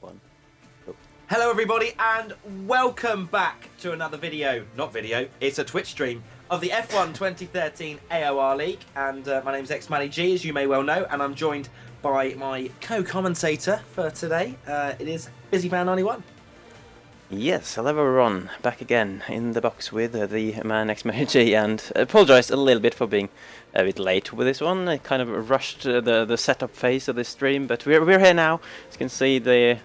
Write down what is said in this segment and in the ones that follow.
One. Go. Hello everybody and welcome back to another video. Not video, it's a Twitch stream of the F1 2013 AOR League. And my name's xMattyG, as you may well know, and I'm joined by my co-commentator for today. It is FisiFan91. Yes, hello everyone, back again in the box with the man xMattyG, and apologise a little bit for being a bit late with this one. I kind of rushed the setup phase of this stream, but we're here now. As you can see, the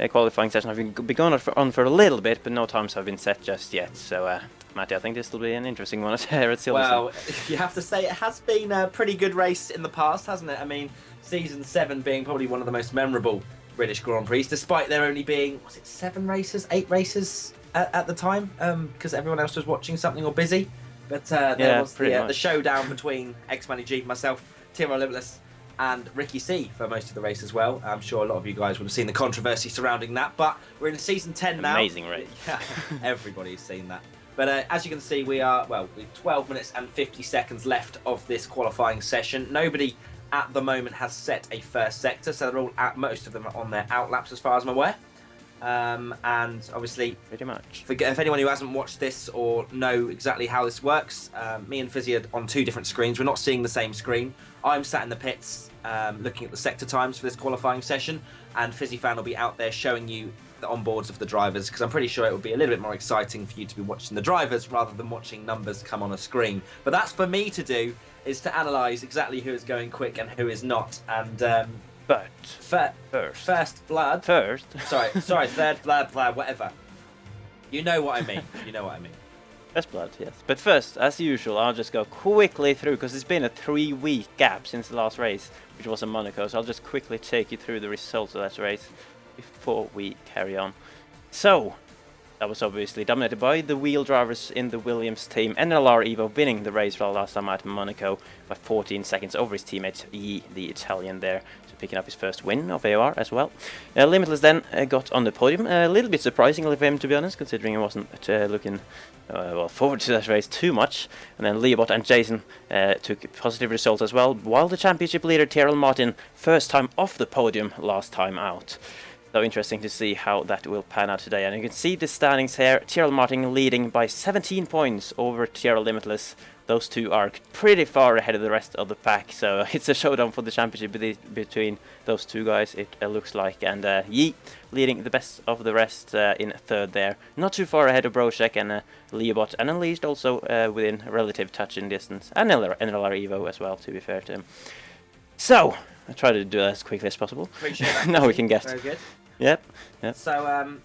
qualifying session has been going on for a little bit, but no times have been set just yet. So, Matty, I think this will be an interesting one here at Silverstone. Well, you have to say it has been a pretty good race in the past, hasn't it? I mean, Season 7 being probably one of the most memorable British Grand Prix, despite there only being, was it 8 races at the time, because everyone else was watching something or busy. But there was the showdown between xMattyG, myself, Tiro Limitless, and Ricky C for most of the race as well. I'm sure a lot of you guys would have seen the controversy surrounding that, but we're in Season 10 now. Amazing race. Yeah, everybody's seen that. But as you can see, we are, well, with 12 minutes and 50 seconds left of this qualifying session. Nobody at the moment has set a first sector, so they're all most of them are on their outlaps as far as I'm aware. And obviously, pretty much. If anyone who hasn't watched this or know exactly how this works, me and Fisi are on two different screens. We're not seeing the same screen. I'm sat in the pits looking at the sector times for this qualifying session, and FisiFan will be out there showing you the onboards of the drivers, because I'm pretty sure it would be a little bit more exciting for you to be watching the drivers rather than watching numbers come on a screen. But that's for me to do, is to analyse exactly who is going quick and who is not. And but first blood. First. Sorry, third blood, whatever. You know what I mean. You know what I mean. First blood, yes. But first, as usual, I'll just go quickly through, because it's been a 3-week gap since the last race, which was in Monaco. So I'll just quickly take you through the results of that race before we carry on. So, that was obviously dominated by the wheel drivers in the Williams team. NLR Evo winning the race for the last time at Monaco by 14 seconds over his teammate Yi, the Italian there. So picking up his first win of AOR as well. Limitless then got on the podium. A little bit surprisingly for him, to be honest, considering he wasn't looking forward to that race too much. And then Leobot and Jason took positive results as well, while the championship leader Tyrrell Martin, first time off the podium, last time out. So interesting to see how that will pan out today. And you can see the standings here. Tyrrell Martin leading by 17 points over Tyrrell Limitless. Those two are pretty far ahead of the rest of the pack. So it's a showdown for the championship between those two guys, it looks like. And Yi leading the best of the rest in third there. Not too far ahead of Brochek and Leobot. And Unleashed also within relative touching distance. And NLR Evo as well, to be fair to him. So, I'll try to do that as quickly as possible. Appreciate that. Now we can get... Very good. Yep. So,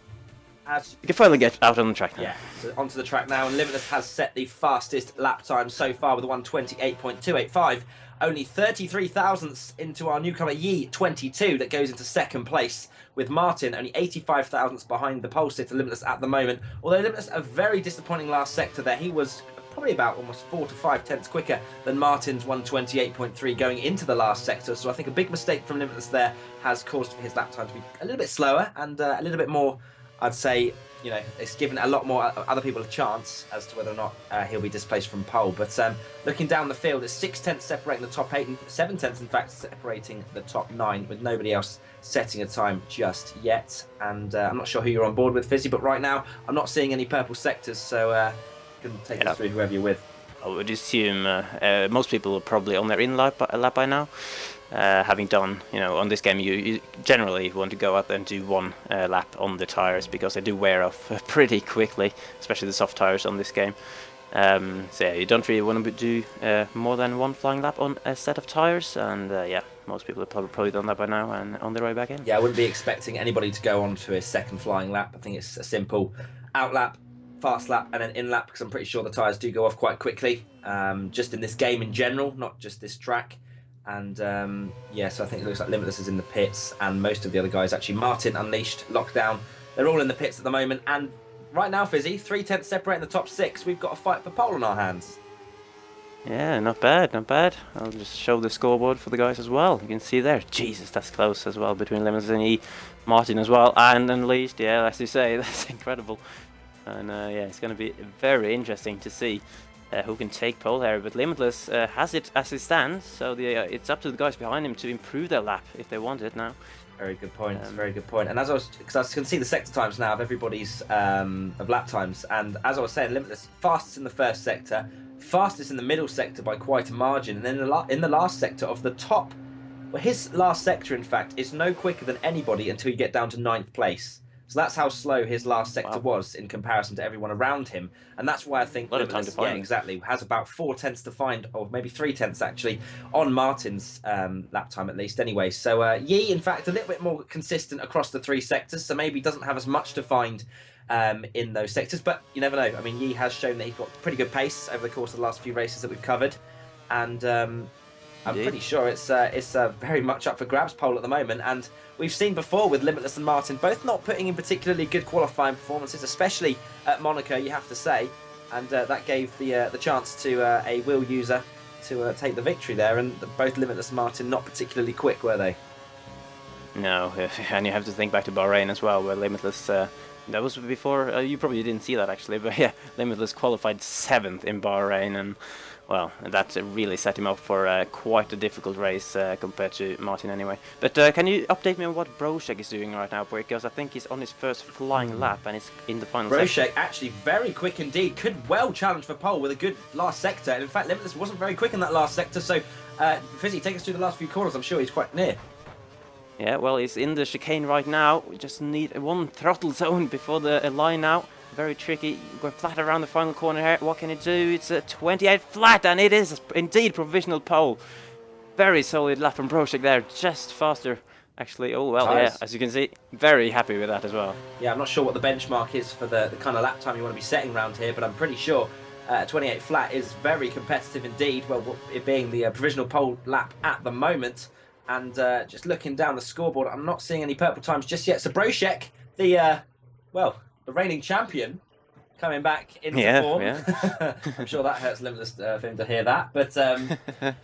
as you can finally get out on the track now. Yeah, so onto the track now, and Limitless has set the fastest lap time so far with a 1:28.285. Only 33 thousandths into our newcomer Yi 22 that goes into second place, with Martin only 85 thousandths behind the pole sitter Limitless at the moment. Although Limitless a very disappointing last sector there, he was probably about almost 4 to 5 tenths quicker than Martin's 1:28.3 going into the last sector. So I think a big mistake from Limitless there has caused for his lap time to be a little bit slower and a little bit more, I'd say, you know, it's given a lot more other people a chance as to whether or not he'll be displaced from pole. But looking down the field, it's 6 tenths separating the top 8 and 7 tenths in fact separating the top 9, with nobody else setting a time just yet. And I'm not sure who you're on board with, Fisi, but right now I'm not seeing any purple sectors, so you can take us through whoever you're with. I would assume most people are probably on their in-lap by now. Having done, you know, on this game, you generally want to go out and do one lap on the tires, because they do wear off pretty quickly, especially the soft tires on this game. So yeah, you don't really want to do more than one flying lap on a set of tires, and yeah, most people have probably done that by now and on their way back in. Yeah, I wouldn't be expecting anybody to go on to a second flying lap. I think it's a simple out lap, fast lap, and then in lap, because I'm pretty sure the tyres do go off quite quickly, just in this game in general, not just this track. And yeah, so I think it looks like Limitless is in the pits, and most of the other guys, actually Martin, Unleashed, Lockdown, they're all in the pits at the moment. And right now, Fisi, 3 tenths separating the top 6. We've got a fight for pole on our hands. Yeah, not bad, not bad. I'll just show the scoreboard for the guys as well. You can see there, Jesus, that's close as well between Limitless and E. Martin as well, and Unleashed. Yeah, as you say, that's incredible. And yeah, it's going to be very interesting to see who can take pole here, but Limitless has it as it stands, so it's up to the guys behind him to improve their lap if they want it now. Very good point. Very good point. And because I can see the sector times now of everybody's of lap times, and as I was saying, Limitless fastest in the first sector, fastest in the middle sector by quite a margin, and then in the last sector of the top. Well, his last sector, in fact, is no quicker than anybody until you get down to 9th place. So that's how slow his last sector was in comparison to everyone around him. And that's why I think Limitless, yeah, exactly, has about 4/10 to find, or maybe 3/10 actually, on Martin's lap time at least anyway. So Yi, in fact, a little bit more consistent across the 3 sectors, so maybe doesn't have as much to find in those sectors. But you never know. I mean, Yi has shown that he's got pretty good pace over the course of the last few races that we've covered. And I'm pretty sure it's very much up for grabs pole at the moment, and we've seen before with Limitless and Martin both not putting in particularly good qualifying performances, especially at Monaco, you have to say, and that gave the chance to a wheel user to take the victory there, and both Limitless and Martin not particularly quick, were they? No, and you have to think back to Bahrain as well, where Limitless, that was before, you probably didn't see that actually, but yeah, Limitless qualified 7th in Bahrain, and well, that really set him up for quite a difficult race compared to Martin anyway. But can you update me on what Brošek is doing right now? Because I think he's on his first flying lap and he's in the final Brošek sector. Actually very quick indeed. Could well challenge for pole with a good last sector. And in fact, Limitless wasn't very quick in that last sector. So, Fisi, take us through the last few corners. I'm sure he's quite near. Yeah, well, he's in the chicane right now. We just need one throttle zone before the line out. Very tricky. We're flat around the final corner here. What can it do? It's a 28 flat, and it is indeed provisional pole. Very solid lap from Brošek there, just faster. Actually, oh well, yeah, as you can see, very happy with that as well. Yeah, I'm not sure what the benchmark is for the kind of lap time you want to be setting around here, but I'm pretty sure 28 flat is very competitive indeed. Well, it being the provisional pole lap at the moment. And just looking down the scoreboard, I'm not seeing any purple times just yet. So Brošek, the reigning champion, coming back into form. Yeah. I'm sure that hurts Limitless for him to hear that. But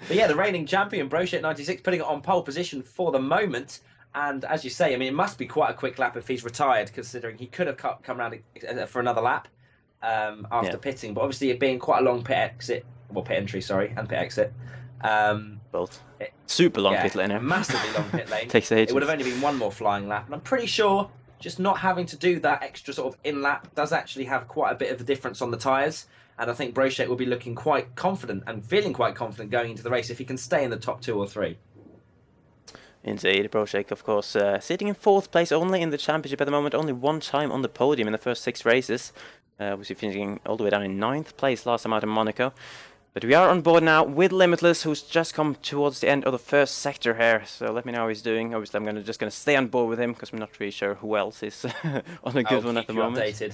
yeah, the reigning champion, Brošek 96, putting it on pole position for the moment. And as you say, I mean, it must be quite a quick lap if he's retired, considering he could have come around for another lap after pitting. But obviously, it being quite a long pit entry, and pit exit. Both. Super long pit lane. Massively long pit lane. Takes ages. It would have only been one more flying lap. And I'm pretty sure just not having to do that extra sort of in-lap does actually have quite a bit of a difference on the tyres. And I think Brošek will be looking quite confident and feeling quite confident going into the race if he can stay in the top 2 or 3. Indeed, Brošek, of course, sitting in 4th place only in the championship at the moment, only one time on the podium in the first 6 races. Was he finishing all the way down in 9th place last time out in Monaco. But we are on board now with Limitless, who's just come towards the end of the first sector here. So let me know how he's doing. Obviously, I'm just going to stay on board with him because I'm not really sure who else is on a good one at the moment. Updated.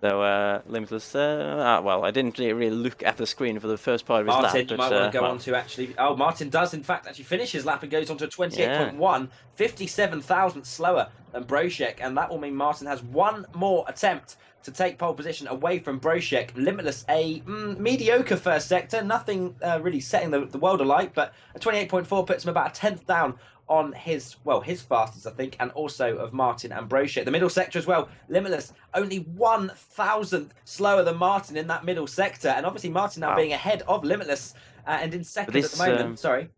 So Limitless, well, I didn't really look at the screen for the first part of his lap. Martin, you might want to go on to actually... Oh, Martin does, in fact, actually finish his lap and goes on to 28.1, 57 thousandths slower than Brošek. And that will mean Martin has one more attempt to take pole position away from Brošek. Limitless, a mediocre first sector, nothing really setting the world alight, but a 28.4 puts him about a 10th down on his fastest, I think, and also of Martin and Brošek. The middle sector as well, Limitless, only 1,000th slower than Martin in that middle sector, and obviously Martin now being ahead of Limitless and in second at the moment. Sorry.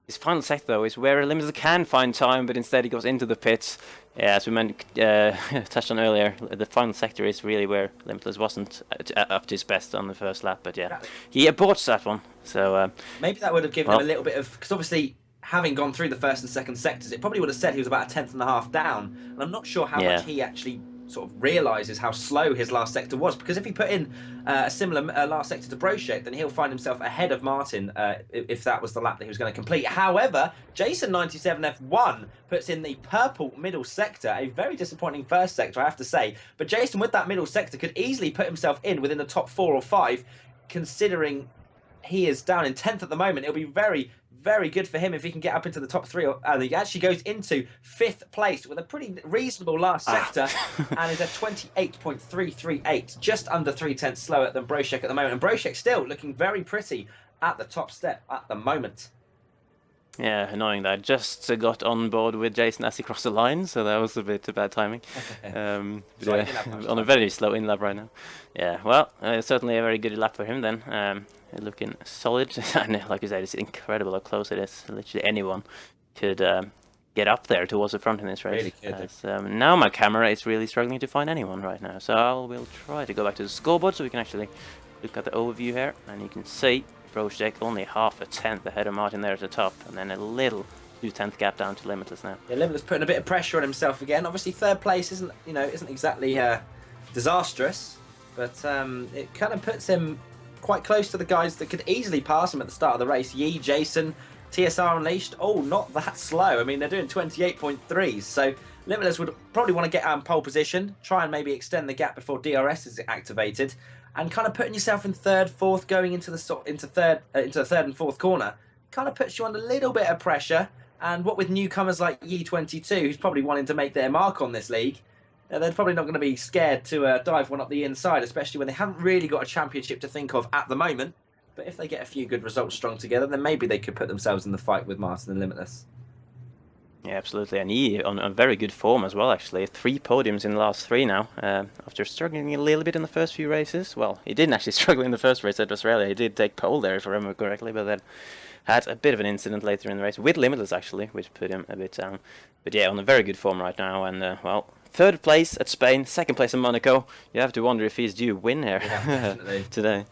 His final sector, though, is where Limitless can find time, but instead he goes into the pits. Yeah, as we touched on earlier, the final sector is really where Limitless wasn't up to his best on the first lap, but yeah, he aborts that one. So maybe that would have given him a little bit of... Because obviously, having gone through the first and second sectors, it probably would have said he was about a 10th and a half down, and I'm not sure how much he actually sort of realises how slow his last sector was, because if he put in a similar last sector to Brošek, then he'll find himself ahead of Martin if that was the lap that he was going to complete. However, Jason 97 F1 puts in the purple middle sector, a very disappointing first sector, I have to say, but Jason with that middle sector could easily put himself in within the top 4 or 5, considering he is down in 10th at the moment. It'll be very, very good for him if he can get up into the top 3. And he actually goes into 5th place with a pretty reasonable last sector and is at 28.338, just under 3/10 slower than Brošek at the moment. And Brošek still looking very pretty at the top step at the moment. Yeah, annoying that I just got on board with Jason as he crossed the line, so that was a bit bad timing. Sorry, On a very slow in lap right now. Yeah, well, certainly a very good lap for him then. Looking solid, and like you said, it's incredible how close it is. Literally anyone could get up there towards the front in this race. Really could. Now my camera is really struggling to find anyone right now, so we'll try to go back to the scoreboard so we can actually look at the overview here, and you can see Brochek only half a tenth ahead of Martin there at the top, and then a little 2/10 gap down to Limitless now. Yeah, Limitless putting a bit of pressure on himself again. Obviously, third place isn't exactly disastrous, but it kind of puts him quite close to the guys that could easily pass him at the start of the race. Yi, Jason, TSR Unleashed, all not that slow. I mean, they're doing 28.3s, so Limitless would probably want to get pole position, try and maybe extend the gap before DRS is activated, and kind of putting yourself in third, fourth, going into the third and fourth corner, kind of puts you under a little bit of pressure. And what with newcomers like Yi22, who's probably wanting to make their mark on this league, they're probably not going to be scared to dive one up the inside, especially when they haven't really got a championship to think of at the moment. But if they get a few good results strung together, then maybe they could put themselves in the fight with Martin and Limitless. Yeah, absolutely, and he on very good form as well, actually. 3 podiums in the last 3 now, after struggling a little bit in the first few races. Well, he didn't actually struggle in the first race at Australia. He did take pole there, if I remember correctly, but then had a bit of an incident later in the race, with Limitless actually, which put him a bit down. But yeah, on a very good form right now, and well, 3rd place at Spain, 2nd place in Monaco. You have to wonder if he's due win here today.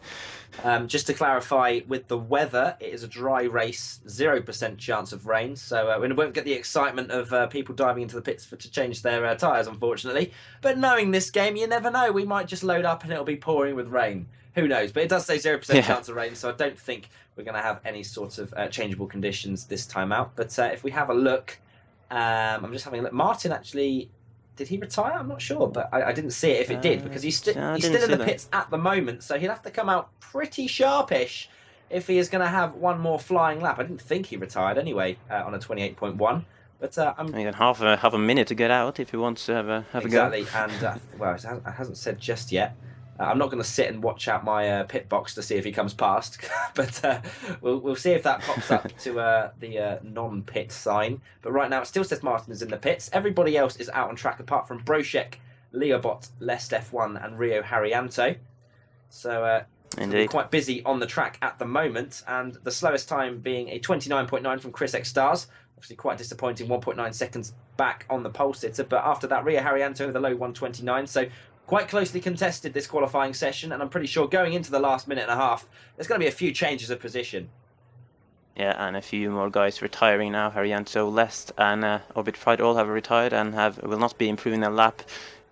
Just to clarify, with the weather, it is a dry race, 0% chance of rain. So we won't get the excitement of people diving into the pits to change their tyres, unfortunately. But knowing this game, you never know. We might just load up and it'll be pouring with rain. Who knows? But it does say 0% chance of rain, so I don't think we're going to have any sort of changeable conditions this time out. But if we have a look, I'm just having a look. Martin actually... Did he retire? I'm not sure, but I didn't see it if it did, because he's still in the pits at the moment, so he'll have to come out pretty sharpish if he is going to have one more flying lap. I didn't think he retired anyway on a 28.1, but I'm... You got half a minute to get out if he wants to have a go. Exactly, and well, it hasn't said just yet. I'm not going to sit and watch out my pit box to see if he comes past, but we'll see if that pops up to the non-pit sign. But right now it still says Martin is in the pits. Everybody else is out on track apart from Brochek, Leobot, Lest F1 and Rio Haryanto. So we're quite busy on the track at the moment, and the slowest time being a 29.9 from Chris X Stars. Obviously quite disappointing, 1.9 seconds back on the pole sitter, but after that Rio Haryanto with a low 129, so quite closely contested this qualifying session, and I'm pretty sure going into the last minute and a half, there's going to be a few changes of position. Yeah, and a few more guys retiring now. Haryanto, Lest, and Orbit Pride all have retired and will not be improving their lap.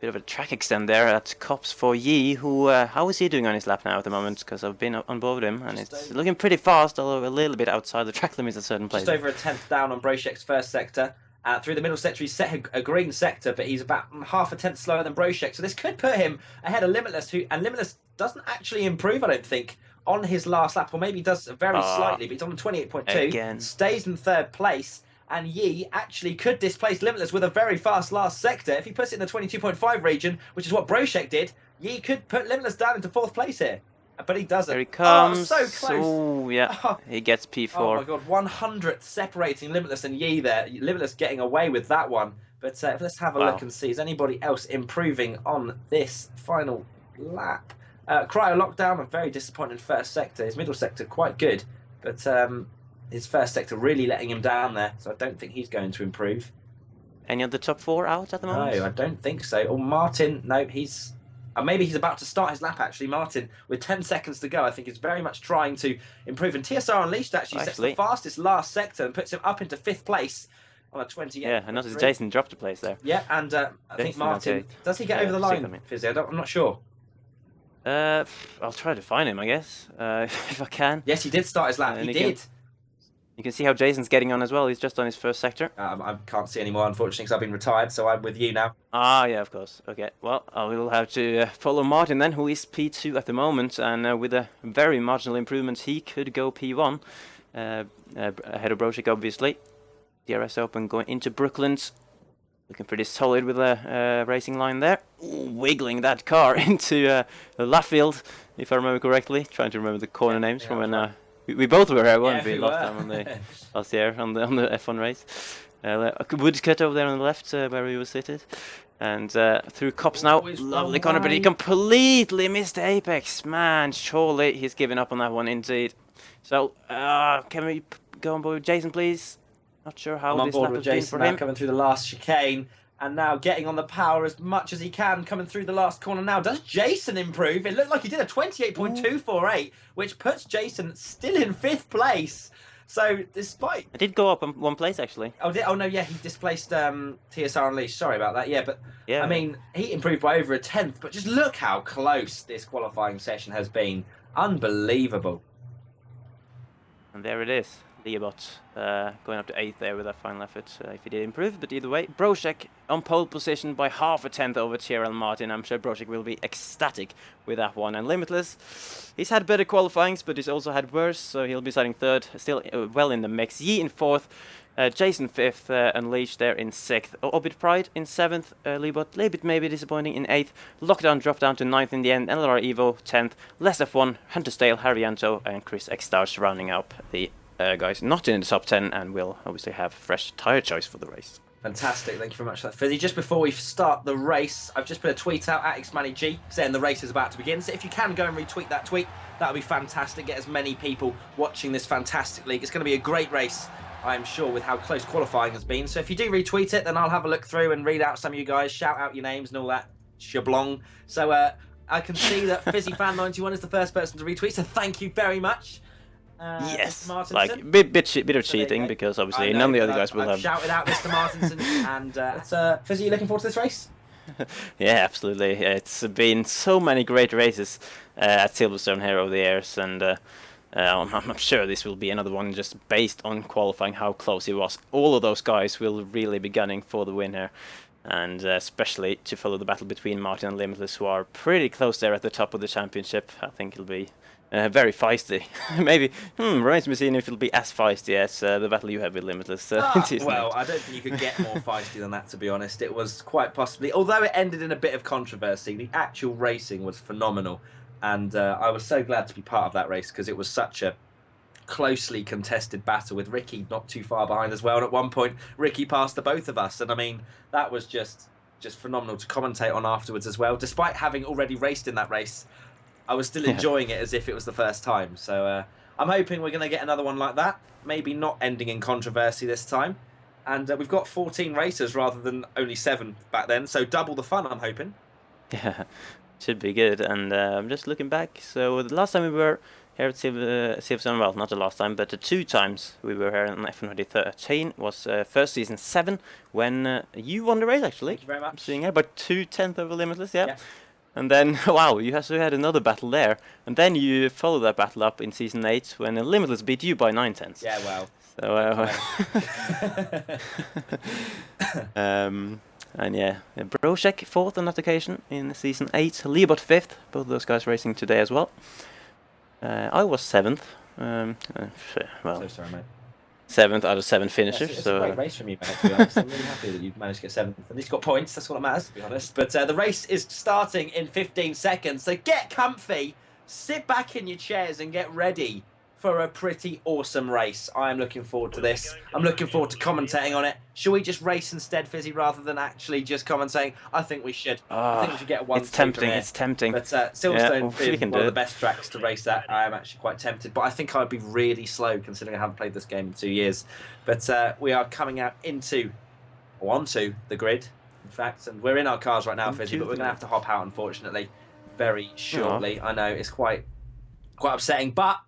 Bit of a track extend there at Cops for Yi, who how is he doing on his lap now at the moment? Because I've been on board with him, and it's looking pretty fast, although a little bit outside the track limits at certain places. Just over a tenth down on Brochek's first sector. Through the middle sector, he's set a green sector, but he's about half a tenth slower than Brochek. So this could put him ahead of Limitless, and Limitless doesn't actually improve, I don't think, on his last lap, or maybe does very slightly, but he's on 28.2, stays in 3rd place, and Yi actually could displace Limitless with a very fast last sector. If he puts it in the 22.5 region, which is what Brochek did, Yi could put Limitless down into 4th place here. But he doesn't. There he comes. Oh, so close. Oh, yeah. He gets P4. Oh my god, 100th separating Limitless and Yi there. Limitless getting away with that one. But let's have a look and see. Is anybody else improving on this final lap? Cryo Lockdown, a very disappointing first sector. His middle sector quite good. But his first sector really letting him down there. So I don't think he's going to improve. Any of the top 4 out at the moment? No, I don't think so. Or Martin, no, he's... maybe he's about to start his lap, actually. Martin, with 10 seconds to go, I think is very much trying to improve. And TSR Unleashed actually sets the fastest last sector and puts him up into 5th place on a 28. Yeah, I noticed Jason dropped a place there. Yeah, and I think Martin... Does he get over the line, Fisi? I'm not sure. I'll try to find him, I guess, if I can. Yes, he did start his lap. He did. You can see how Jason's getting on as well. He's just on his first sector. I can't see anymore, unfortunately, because I've been retired, so I'm with you now. Ah, yeah, of course. Okay, well, I will have to follow Martin then, who is P2 at the moment, and with a very marginal improvement, he could go P1, ahead of Brochek, obviously. DRS Open going into Brooklands. Looking pretty solid with a racing line there. Ooh, wiggling that car into Laffield, if I remember correctly. Trying to remember the corner names from when We both were here, weren't Yeah, we, we last were. time on the last year on the F1 race. A woodcut over there on the left where we were seated. And through Cops now, he's lovely gone corner, but he wide. completely missed the apex. Man, surely he's given up on that one indeed. So, can we go on board with Jason, please? Not sure how I'm on this board lap with has been Jason for now, him. coming through the last chicane. And now getting on the power as much as he can, coming through the last corner now. Does Jason improve? It looked like he did a 28.248, which puts Jason still in 5th place. So despite... I did go up one place, actually. Oh no, yeah, he displaced TSR Unleashed. Sorry about that, yeah. But, Yeah. I mean, he improved by over a 10th. But just look how close this qualifying session has been. Unbelievable. And there it is. Leobot going up to 8th there with that final effort, if he did improve. But either way, Brošek on pole position by half a tenth over Tyrrell Martin. I'm sure Brošek will be ecstatic with that one. And Limitless, he's had better qualifyings, but he's also had worse, so he'll be starting 3rd, still well in the mix. Yi in 4th, Jason 5th, Unleashed there in 6th, Orbit Pride in 7th, Leobot a little bit maybe disappointing in 8th, Lockdown dropped down to 9th in the end, LR Evo 10th, Les F1, Hunter Stale, Harrianto, and Chris X Stars rounding up the guys not in the top 10, and will obviously have fresh tyre choice for the race. Fantastic, thank you very much for that, Fizzy. Just before we start the race, I've just put a tweet out at xMattyG saying the race is about to begin. So if you can go and retweet that tweet, that would be fantastic. Get as many people watching this fantastic league. It's going to be a great race, I'm sure, with how close qualifying has been. So if you do retweet it, then I'll have a look through and read out some of you guys, shout out your names and all that shablong. So I can see that Fizzy Fan 91 is the first person to retweet, so thank you very much. Yes, Mr. Martinson. like bit of So cheating, because I obviously know, none of the other but guys will I've have. shouted out Mr. Martinson, and Fizzy, you looking forward to this race? Yeah, absolutely. It's been so many great races at Silverstone here over the years, and I'm sure this will be another one just based on qualifying, how close it was. All of those guys will really be gunning for the win here, and especially to follow the battle between Martin and Limitless, who are pretty close there at the top of the championship. I think it'll be very feisty. Maybe, remains to be seen if it'll be as feisty as the battle you have with Limitless. Well, Season 8. I don't think you could get more feisty than that, to be honest. It was quite possibly, although it ended in a bit of controversy, the actual racing was phenomenal. And I was so glad to be part of that race, because it was such a closely contested battle, with Ricky not too far behind as well. And at one point, Ricky passed the both of us. And I mean, that was just phenomenal to commentate on afterwards as well. Despite having already raced in that race, I was still enjoying it as if it was the first time. So I'm hoping we're going to get another one like that. Maybe not ending in controversy this time. And we've got 14 racers rather than only 7 back then. So double the fun, I'm hoping. Yeah, should be good. And I'm just looking back. So the last time we were here at Silverstone, well, not the last time, but the 2 times we were here in F1 2013 was first season 7, when you won the race, actually. Thank you very much. I'm seeing here, by 2/10 over Limitless, yeah. Yeah. And then, wow, you also had another battle there. And then you followed that battle up in season 8, when Limitless beat you by 9/10. Yeah, well. So, and yeah, Brošek 4th on that occasion in season 8, Leobot 5th, both of those guys racing today as well. I was 7th. Well, So sorry, mate. 7th out of 7 finishers. It's so a great race from you, mate, to be honest. I'm really happy that you've managed to get 7th. At least got points, that's what matters, to be honest. But the race is starting in 15 seconds, so get comfy, sit back in your chairs and get ready for a pretty awesome race. I'm looking forward to this. I'm looking forward to commentating on it. Should we just race instead, Fizzy, rather than actually just commentating? I think we should. I think we should get one. It's tempting. It's tempting. But Silverstone we being can one of do the it. best tracks to race at, I am actually quite tempted. But I think I'd be really slow, considering I haven't played this game in 2 years. But we are coming out onto the grid, in fact, and we're in our cars right now, Fizzy. But we're going to have to hop out, unfortunately, very shortly. I know it's quite upsetting, but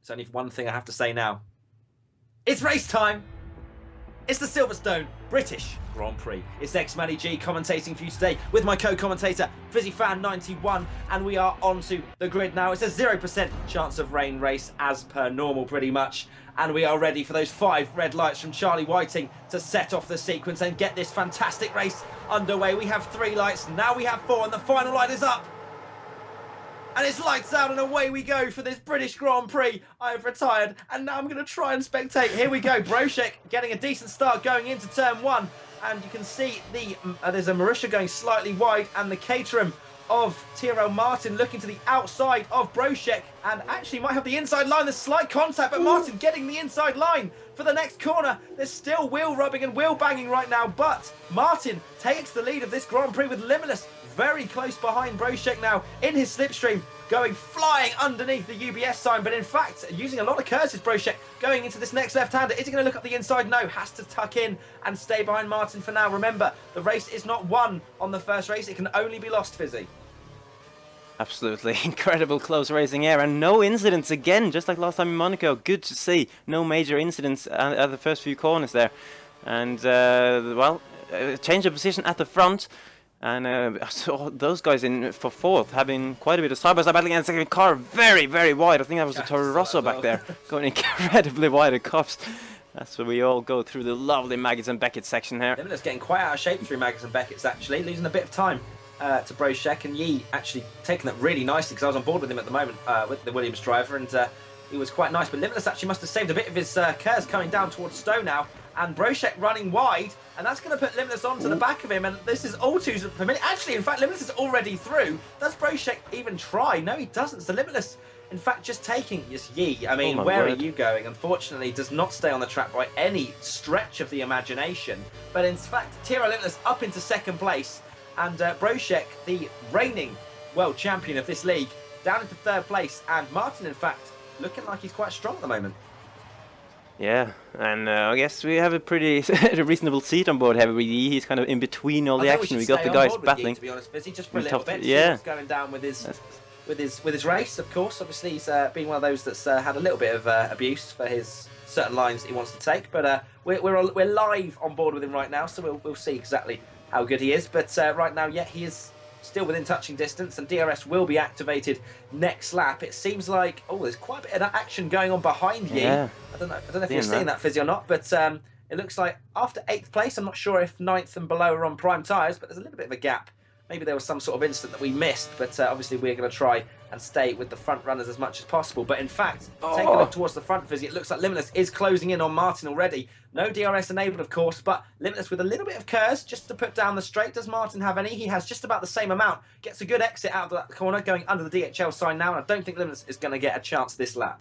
there's only one thing I have to say now. It's race time! It's the Silverstone British Grand Prix. It's xMattyG commentating for you today with my co-commentator, FizzyFan91, and we are onto the grid now. It's a 0% chance of rain race, as per normal pretty much, and we are ready for those 5 red lights from Charlie Whiting to set off the sequence and get this fantastic race underway. We have 3 lights, now we have 4, and the final light is up. And it's lights out and away we go for this British Grand Prix. I've retired and now I'm going to try and spectate. Here we go. Brošek getting a decent start going into turn 1. And you can see there's a Marussia going slightly wide, and the Caterham of Tyrrell. Martin looking to the outside of Brošek and actually might have the inside line. There's slight contact, but Martin getting the inside line for the next corner. There's still wheel rubbing and wheel banging right now, but Martin takes the lead of this Grand Prix with Limitless very close behind Brošek now in his slipstream, going flying underneath the UBS sign, but in fact using a lot of curses. Brošek going into this next left-hander. Is he going to look up the inside? No, has to tuck in and stay behind Martin for now. Remember, the race is not won on the first race, it can only be lost, Fisi. Absolutely incredible close racing here, and no incidents again, just like last time in Monaco. Good to see, no major incidents at the first few corners there. And well, change of position at the front. And I saw those guys in for fourth, having quite a bit of side-by-side battling, and second car very, very wide. I think that was the Toro Rosso back there, going incredibly wide at cups. That's where we all go through the lovely Maggots and Beckett section here. Limitless getting quite out of shape through Maggots and Beckett's, actually, losing a bit of time to Brošek, and Yi actually taking that really nicely, because I was on board with him at the moment with the Williams driver, and he was quite nice. But Limitless actually must have saved a bit of his curves coming down towards Stowe now, and Brošek running wide, and that's going to put Limitless onto the back of him, and this is all too familiar. Actually, in fact, Limitless is already through. Does Brošek even try? No, he doesn't. So Limitless, in fact, just taking his Yi. I mean, where are you going? Unfortunately, does not stay on the track by any stretch of the imagination. But in fact, Tyrrell Limitless up into second place, and Brošek, the reigning world champion of this league, down into third place, and Martin, in fact, looking like he's quite strong at the moment. Yeah, and I guess we have a pretty reasonable seat on board here. He's kind of in between all the action. We got the guys battling. To be honest, Fisi, just for a little bit. Yeah, see what's going down with his race. Of course, obviously he's been one of those that's had a little bit of abuse for his certain lines that he wants to take. But we're live on board with him right now, so we'll see exactly how good he is. But right now, yeah, he is still within touching distance, and DRS will be activated next lap. It seems like, oh, there's quite a bit of action going on behind you. Yeah. I don't know if you're seeing that, Fisi, or not, but it looks like after 8th place, I'm not sure if 9th and below are on prime tyres, but there's a little bit of a gap. Maybe there was some sort of incident that we missed, but obviously we're going to try and stay with the front runners as much as possible. But in fact, take a look towards the front, Fisi. It looks like Limitless is closing in on Martin already. No DRS enabled, of course, but Limitless with a little bit of curse just to put down the straight. Does Martin have any? He has just about the same amount. Gets a good exit out of that corner, going under the DHL sign now, and I don't think Limitless is going to get a chance this lap.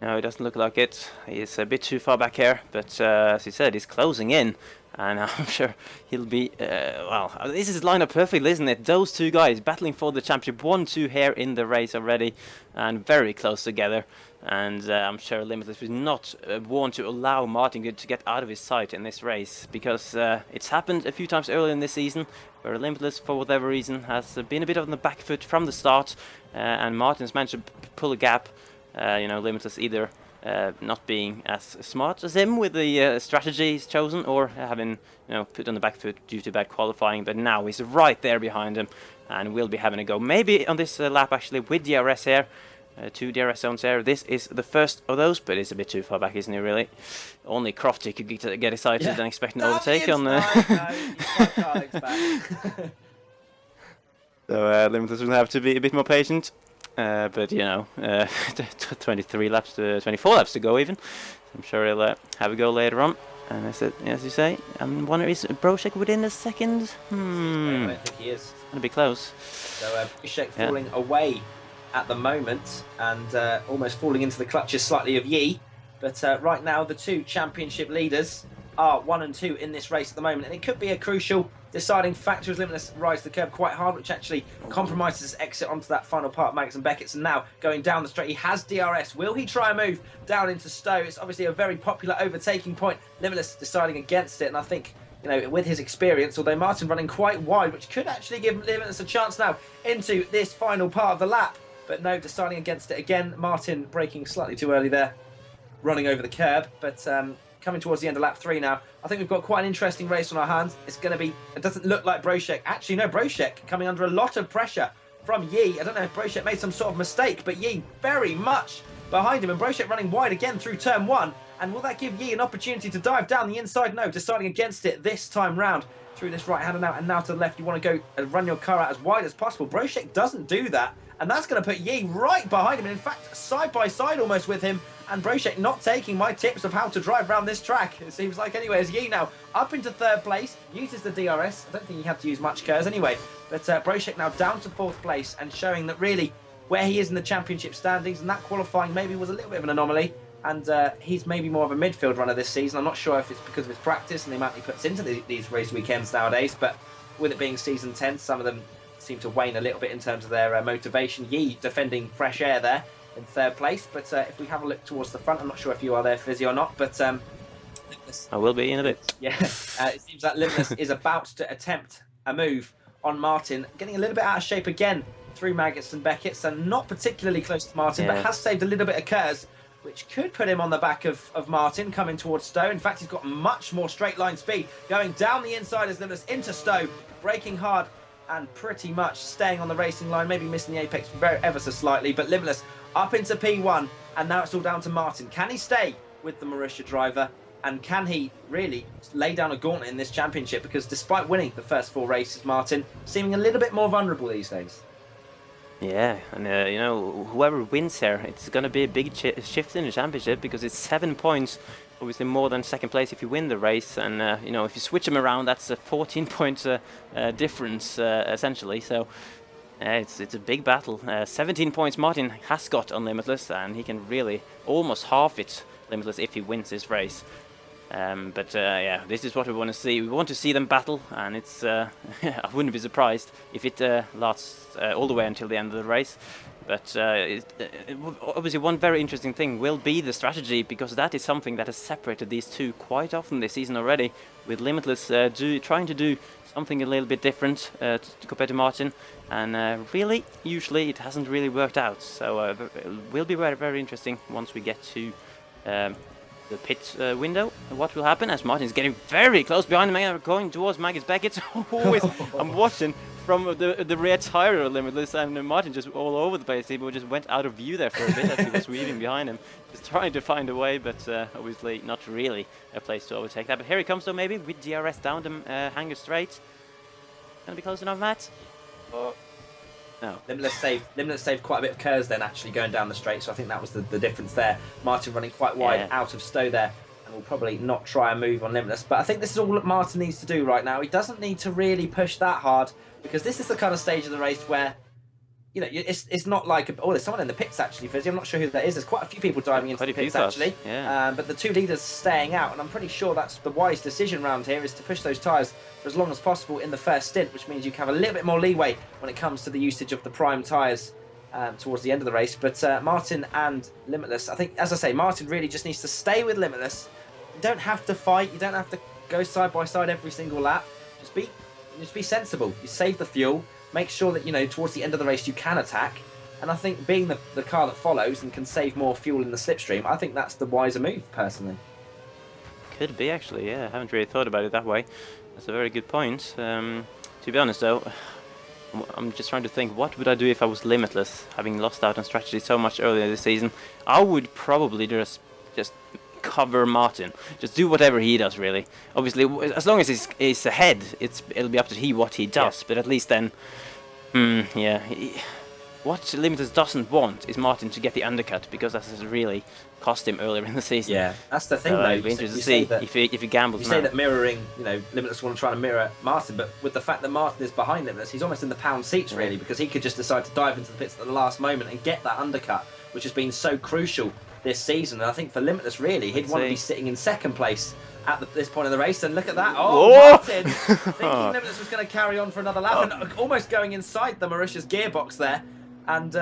No, it doesn't look like it. He's a bit too far back here, but as you said, he's closing in. And I'm sure he'll be, well, this is lined up perfectly, isn't it? Those two guys battling for the championship, 1-2 here in the race already, and very close together. And I'm sure Limitless will not want to allow Martin to get out of his sight in this race, because it's happened a few times earlier in this season, where Limitless, for whatever reason, has been a bit on the back foot from the start, and Martin's managed to pull a gap. You know, Limitless either not being as smart as him with the strategy he's chosen, or having, you know, put on the back foot due to bad qualifying. But now he's right there behind him, and will be having a go. Maybe on this lap actually with DRS here, 2 DRS zones here. This is the first of those, but it's a bit too far back, isn't he? Really, only Crofty could get excited and expect an overtake on. No, you can't expect. So Limitless will have to be a bit more patient. But you know, 24 laps to go even. I'm sure he'll have a go later on. And as you say, I'm wondering, is Brošek within a second? I don't think he is. Gonna be close. So Brošek falling away at the moment, and almost falling into the clutches slightly of Yi. But right now, the two championship leaders are 1 and 2 in this race at the moment, and it could be a crucial deciding factor as Limitless rides the curb quite hard, which actually compromises his exit onto that final part of Maggots and Beckett's. And now going down the straight, he has DRS. Will he try and move down into Stowe? It's obviously a very popular overtaking point. Limitless deciding against it, and I think, you know, with his experience, although Martin running quite wide, which could actually give Limitless a chance now into this final part of the lap. But no, deciding against it again. Martin braking slightly too early there, running over the curb, but coming towards the end of lap 3 now. I think we've got quite an interesting race on our hands. It's going to be, it doesn't look like Brošek. Actually, no, Brošek coming under a lot of pressure from Yi. I don't know if Brošek made some sort of mistake, but Yi very much behind him, and Brošek running wide again through turn 1. And will that give Yi an opportunity to dive down the inside? No, deciding against it this time round through this right-hander now, and now to the left. You want to go and run your car out as wide as possible. Brošek doesn't do that, and that's going to put Yi right behind him, and in fact, side by side almost with him. And Brochek not taking my tips of how to drive around this track. It seems like anyway, as Yi now up into 3rd place, uses the DRS. I don't think he had to use much KERS anyway. But Brochek now down to 4th place and showing that really where he is in the championship standings, and that qualifying maybe was a little bit of an anomaly. And he's maybe more of a midfield runner this season. I'm not sure if it's because of his practice and the amount he puts into these race weekends nowadays, but with it being season 10, some of them seem to wane a little bit in terms of their motivation. Yi defending fresh air there in 3rd place, but if we have a look towards the front, I'm not sure if you are there, Fisi, or not, but I will be in a bit. Yeah, it seems that Limitless is about to attempt a move on Martin, getting a little bit out of shape again through Maggots and Beckett, so not particularly close to Martin, but has saved a little bit of KERS, which could put him on the back of Martin coming towards Stowe. In fact, he's got much more straight line speed going down the inside as Limitless into Stowe, braking hard and pretty much staying on the racing line, maybe missing the apex ever so slightly, but Limitless up into P1, and now it's all down to Martin. Can he stay with the Marussia driver, and can he really lay down a gauntlet in this championship? Because despite winning the first 4 races, Martin seeming a little bit more vulnerable these days. Yeah, and you know, whoever wins here, it's going to be a big shift in the championship, because it's 7 points, obviously more than 2nd place if you win the race, and you know, if you switch them around, that's a 14-point difference essentially. So it's a big battle. 17 points Martin has got on Limitless, and he can really almost half it Limitless if he wins this race. But yeah, this is what we want to see. We want to see them battle, and it's I wouldn't be surprised if it lasts all the way until the end of the race. But obviously one very interesting thing will be the strategy, because that is something that has separated these two quite often this season already, with Limitless trying to do something a little bit different compared to Martin, and really, usually it hasn't really worked out. So it will be very, very interesting once we get to the pit window, what will happen, as Martin is getting very close behind him, going towards Maggots Beckett. I'm watching from the rear tire of Limitless, and Martin just all over the place. He just went out of view there for a bit as he was weaving behind him, just trying to find a way, but obviously not really a place to overtake that. But here he comes though, maybe with DRS down the hanger straight. Gonna be close enough, Matt? Oh. No. Limitless saved quite a bit of KERS then, actually going down the straight, so I think that was the difference there. Martin running quite wide out of Stowe there, and will probably not try a move on Limitless. But I think this is all that Martin needs to do right now. He doesn't need to really push that hard, because this is the kind of stage of the race where, you know, it's not like there's someone in the pits actually, Fizzy. I'm not sure who that is. There's quite a few people diving into the pits actually. Yeah. But the 2 leaders staying out, and I'm pretty sure that's the wise decision round here, is to push those tyres for as long as possible in the first stint, which means you can have a little bit more leeway when it comes to the usage of the prime tyres towards the end of the race. But Martin and Limitless, I think, as I say, Martin really just needs to stay with Limitless. You don't have to fight. You don't have to go side by side every single lap. Just be sensible. You save the fuel. Make sure that, you know, towards the end of the race you can attack. And I think being the car that follows and can save more fuel in the slipstream, I think that's the wiser move, personally. Could be, actually, yeah. I haven't really thought about it that way. That's a very good point. To be honest, though, I'm just trying to think, what would I do if I was Limitless, having lost out on strategy so much earlier this season? I would probably just cover Martin. Just do whatever he does, really. Obviously, as long as he's ahead, it'll be up to what he does. Yeah. But at least then, what Limitless doesn't want is Martin to get the undercut, because that has really cost him earlier in the season. Yeah, that's the thing, though. It'll be interesting to see if he gambles. You say that mirroring, you know, Limitless want to try to mirror Martin, but with the fact that Martin is behind Limitless, he's almost in the pound seats, really, because he could just decide to dive into the pits at the last moment and get that undercut, which has been so crucial this season. And I think for Limitless, really, he'd want to be sitting in 2nd place at this point of the race. And look at that. Martin thinking Limitless was going to carry on for another lap and almost going inside the Marussia's gearbox there. And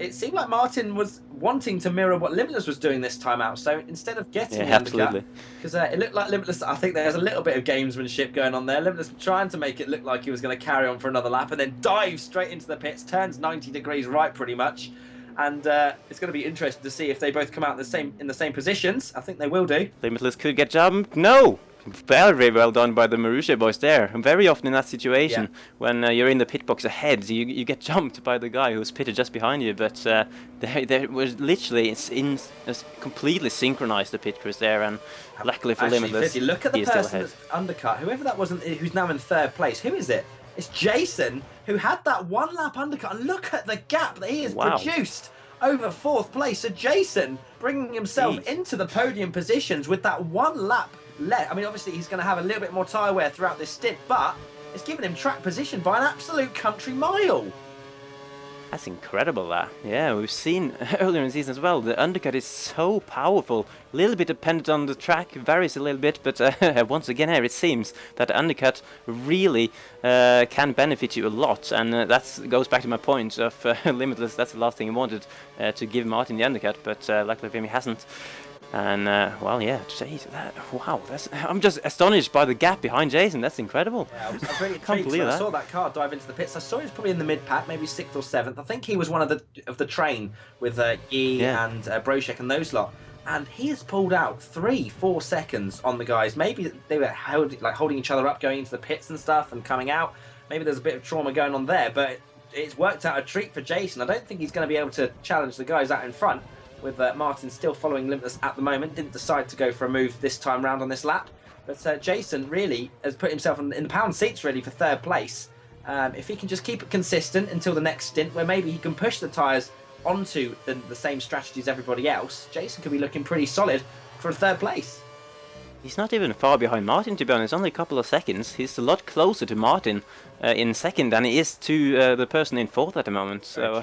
it seemed like Martin was wanting to mirror what Limitless was doing this time out. So instead of getting the undercut, because it looked like Limitless, I think there's a little bit of gamesmanship going on there. Limitless trying to make it look like he was going to carry on for another lap, and then dives straight into the pits, turns 90 degrees right pretty much. And it's going to be interesting to see if they both come out in the same positions. I think they will do. Limitless could get jumped. No! Very well done by the Marussia boys there. And very often in that situation, when you're in the pit box ahead, you get jumped by the guy who's pitted just behind you. But they was literally completely synchronized, the pit crews there. And luckily for Limitless, Fizzy, look at the person that's undercut. Whoever that was, who's now in 3rd place. Who is it? It's Jason, who had that 1 lap undercut. And look at the gap that he has produced over 4th place. So Jason bringing himself into the podium positions with that 1 lap left. I mean, obviously he's going to have a little bit more tyre wear throughout this stint, but it's given him track position by an absolute country mile. That's incredible, that. Yeah, we've seen earlier in the season as well, the undercut is so powerful. A little bit dependent on the track, varies a little bit, but once again here it seems that the undercut really can benefit you a lot. And that goes back to my point of Limitless. That's the last thing he wanted, to give Martin the undercut, but luckily for him he hasn't. And, well, yeah, geez, wow, I'm just astonished by the gap behind Jason. That's incredible. Yeah, I was really intrigued when I saw that car dive into the pits. I saw he was probably in the mid-pack, maybe 6th or 7th. I think he was one of the train with Yi and Broshek and those lot. And he has pulled out 3-4 seconds on the guys. Maybe they were holding each other up going into the pits and stuff and coming out. Maybe there's a bit of trauma going on there, but it's worked out a treat for Jason. I don't think he's going to be able to challenge the guys out in front, with Martin still following Limitless at the moment. Didn't decide to go for a move this time round on this lap. But Jason really has put himself in the pound seats really for 3rd place. If he can just keep it consistent until the next stint, where maybe he can push the tyres onto the same strategy as everybody else, Jason could be looking pretty solid for a 3rd place. He's not even far behind Martin, to be honest, only a couple of seconds. He's a lot closer to Martin in 2nd than he is to the person in 4th at the moment. So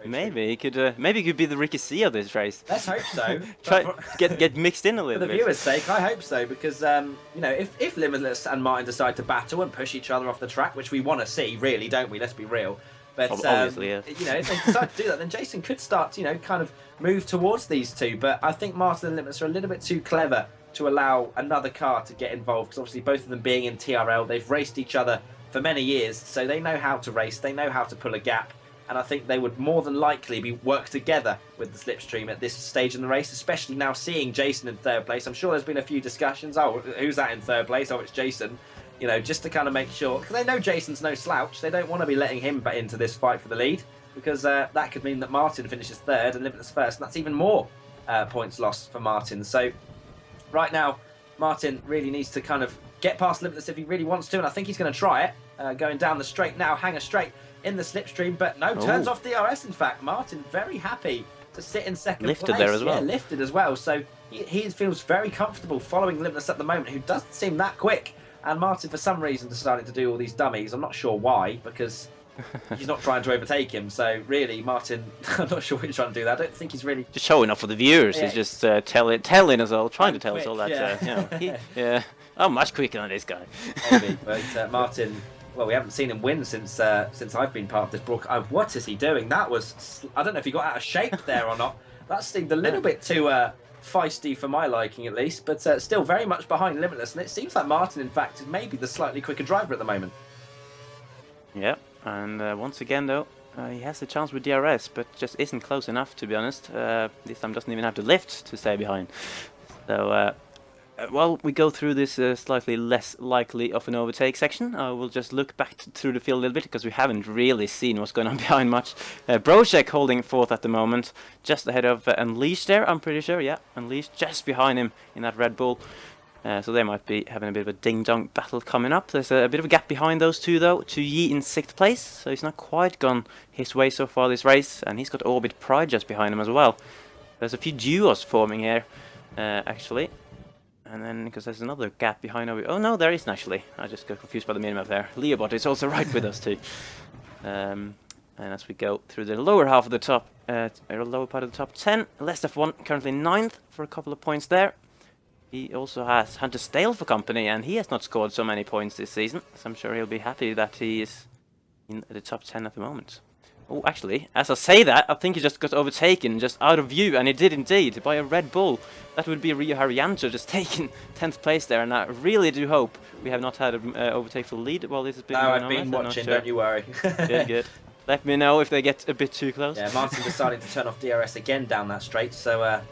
maybe he could be the Ricky C of this race. Let's hope so. get mixed in a little bit. For the viewers' sake, I hope so, because you know, if Limitless and Martin decide to battle and push each other off the track, which we want to see, really, don't we? Let's be real. But obviously, yeah. You know, if they decide to do that, then Jason could start, you know, kind of move towards these two. But I think Martin and Limitless are a little bit too clever to allow another car to get involved, because obviously both of them being in TRL, they've raced each other for many years, so they know how to race, they know how to pull a gap, and I think they would more than likely work together with the slipstream at this stage in the race, especially now seeing Jason in 3rd place. I'm sure there's been a few discussions, oh, who's that in 3rd place? Oh, it's Jason. You know, just to kind of make sure, because they know Jason's no slouch, they don't want to be letting him into this fight for the lead, because that could mean that Martin finishes 3rd and Limitless 1st, and that's even more points lost for Martin. So right now, Martin really needs to kind of get past Limitless if he really wants to, and I think he's going to try it. Going down the straight now, hanger straight in the slipstream, but no, turns off DRS, in fact. Martin very happy to sit in 2nd place. Lifted there as well. Yeah, lifted as well, so he feels very comfortable following Limitless at the moment, who doesn't seem that quick. And Martin, for some reason, decided to do all these dummies. I'm not sure why, because he's not trying to overtake him. So really, Martin, I'm not sure what he's trying to do there. I don't think he's really just showing off for the viewers. Yeah. He's just telling us all, trying to tell us all that. Yeah. You know, I'm much quicker than this guy. Maybe, but Martin, well, we haven't seen him win since I've been part of this broadcast. What is he doing? That was, I don't know if he got out of shape there or not. That seemed a little bit too feisty for my liking, at least, but still very much behind Limitless, and it seems like Martin, in fact, is maybe the slightly quicker driver at the moment. Yeah, and once again, though, he has a chance with DRS, but just isn't close enough, to be honest. This time doesn't even have to lift to stay behind. So, while we go through this slightly less likely of an overtake section, we'll just look back through the field a little bit, because we haven't really seen what's going on behind much. Broshek holding 4th at the moment, just ahead of Unleashed there, I'm pretty sure. Yeah, Unleashed just behind him in that Red Bull. So they might be having a bit of a ding-dong battle coming up. There's a bit of a gap behind those two, though, to Yi in 6th place, so he's not quite gone his way so far this race, and he's got Orbit Pride just behind him as well. There's a few duos forming here, actually. And then, because there's another gap behind over... Oh, no, there isn't, actually. I just got confused by the minimap there. Leobot is also right with us, too. And as we go through the lower half of the top... lower part of the top 10, Lest F1 currently 9th for a couple of points there. He also has Hunter Stale for company, and he has not scored so many points this season. So I'm sure he'll be happy that he is in the top 10 at the moment. Oh, actually, as I say that, I think he just got overtaken, just out of view, and he did indeed, by a Red Bull. That would be Rio Haryanto just taking 10th place there, and I really do hope we have not had an overtake for the lead while this has been going on. I've been watching, don't you worry. Good. Let me know if they get a bit too close. Yeah, Martin decided to turn off DRS again down that straight, so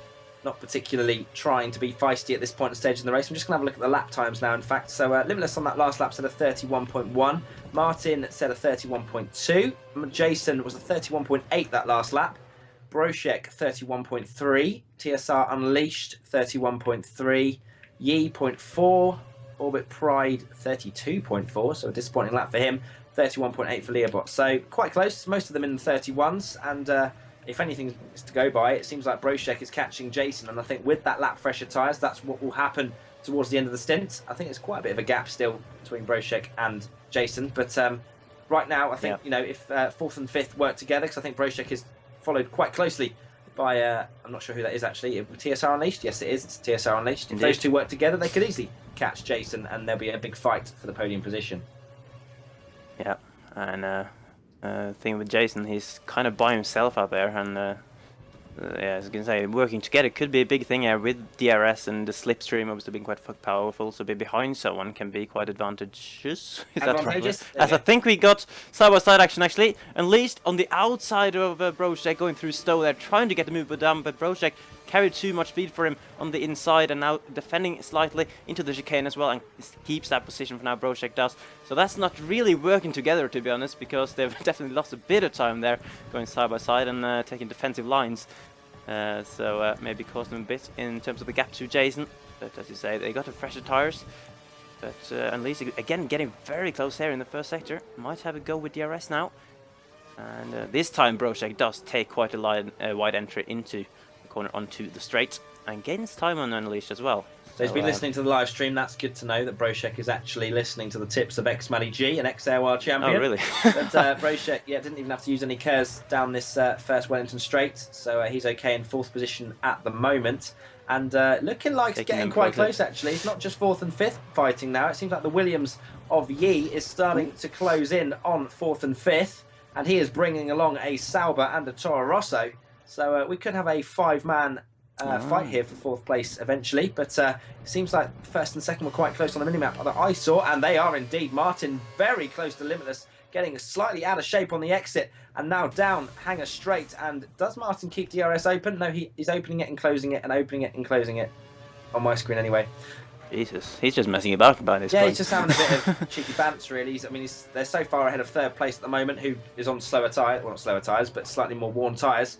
not particularly trying to be feisty at this point and stage in the race. I'm just going to have a look at the lap times now, in fact. So Limitless on that last lap said a 31.1. Martin said a 31.2. Jason was a 31.8 that last lap. Broshek 31.3. TSR Unleashed 31.3. Yi 0.4. Orbit Pride 32.4. So a disappointing lap for him. 31.8 for Leobot. So quite close. Most of them in the 31s. And if anything is to go by, it seems like Brochek is catching Jason, and I think with that lap fresher tyres, that's what will happen towards the end of the stint. I think it's quite a bit of a gap still between Brochek and Jason, but right now, I think, if 4th and 5th work together, because I think Brochek is followed quite closely by, I'm not sure who that is actually, TSR Unleashed? Yes, it is, it's TSR Unleashed. Indeed. If those two work together, they could easily catch Jason, and there'll be a big fight for the podium position. Yeah, and thing with Jason, he's kind of by himself out there, and yeah, as I was gonna say, working together could be a big thing here with DRS and the slipstream obviously being quite powerful, so being behind someone can be quite advantageous. Is that right? As I think we got side-by-side action actually, unleashed on the outside of Brochek going through Stowe there, trying to get the move down, but Brochek carried too much speed for him on the inside and now defending slightly into the chicane as well, and keeps that position for now, Brochek does. So that's not really working together, to be honest, because they've definitely lost a bit of time there going side by side and taking defensive lines. So maybe caused them a bit in terms of the gap to Jason, but as you say, they got the fresher tyres. But Unleashed again getting very close here in the first sector, might have a go with DRS now. And this time Brochek does take quite a wide entry into corner onto the straight and gains time on Unleashed as well. So he's been listening to the live stream. That's good to know that Brochek is actually listening to the tips of xMattyG, an ex-AOR champion. Oh, really? But Brochek, didn't even have to use any curves down this first Wellington straight, so he's okay in 4th position at the moment. And looking like it's getting quite close, actually. It's not just 4th and 5th fighting now. It seems like the Williams of Yi is starting to close in on 4th and 5th, and he is bringing along a Sauber and a Toro Rosso. So we could have a 5-man fight here for 4th place eventually, but it seems like 1st and 2nd were quite close on the minimap that I saw, and they are indeed. Martin very close to Limitless, getting slightly out of shape on the exit, and now down Hanger straight. And does Martin keep DRS open? No, he's opening it and closing it and opening it and closing it on my screen anyway. Jesus, he's just messing about by this point. Yeah, he's just having a bit of cheeky bants, really. They're so far ahead of 3rd place at the moment, who is on slower tyres, well, not slower tyres, but slightly more worn tyres.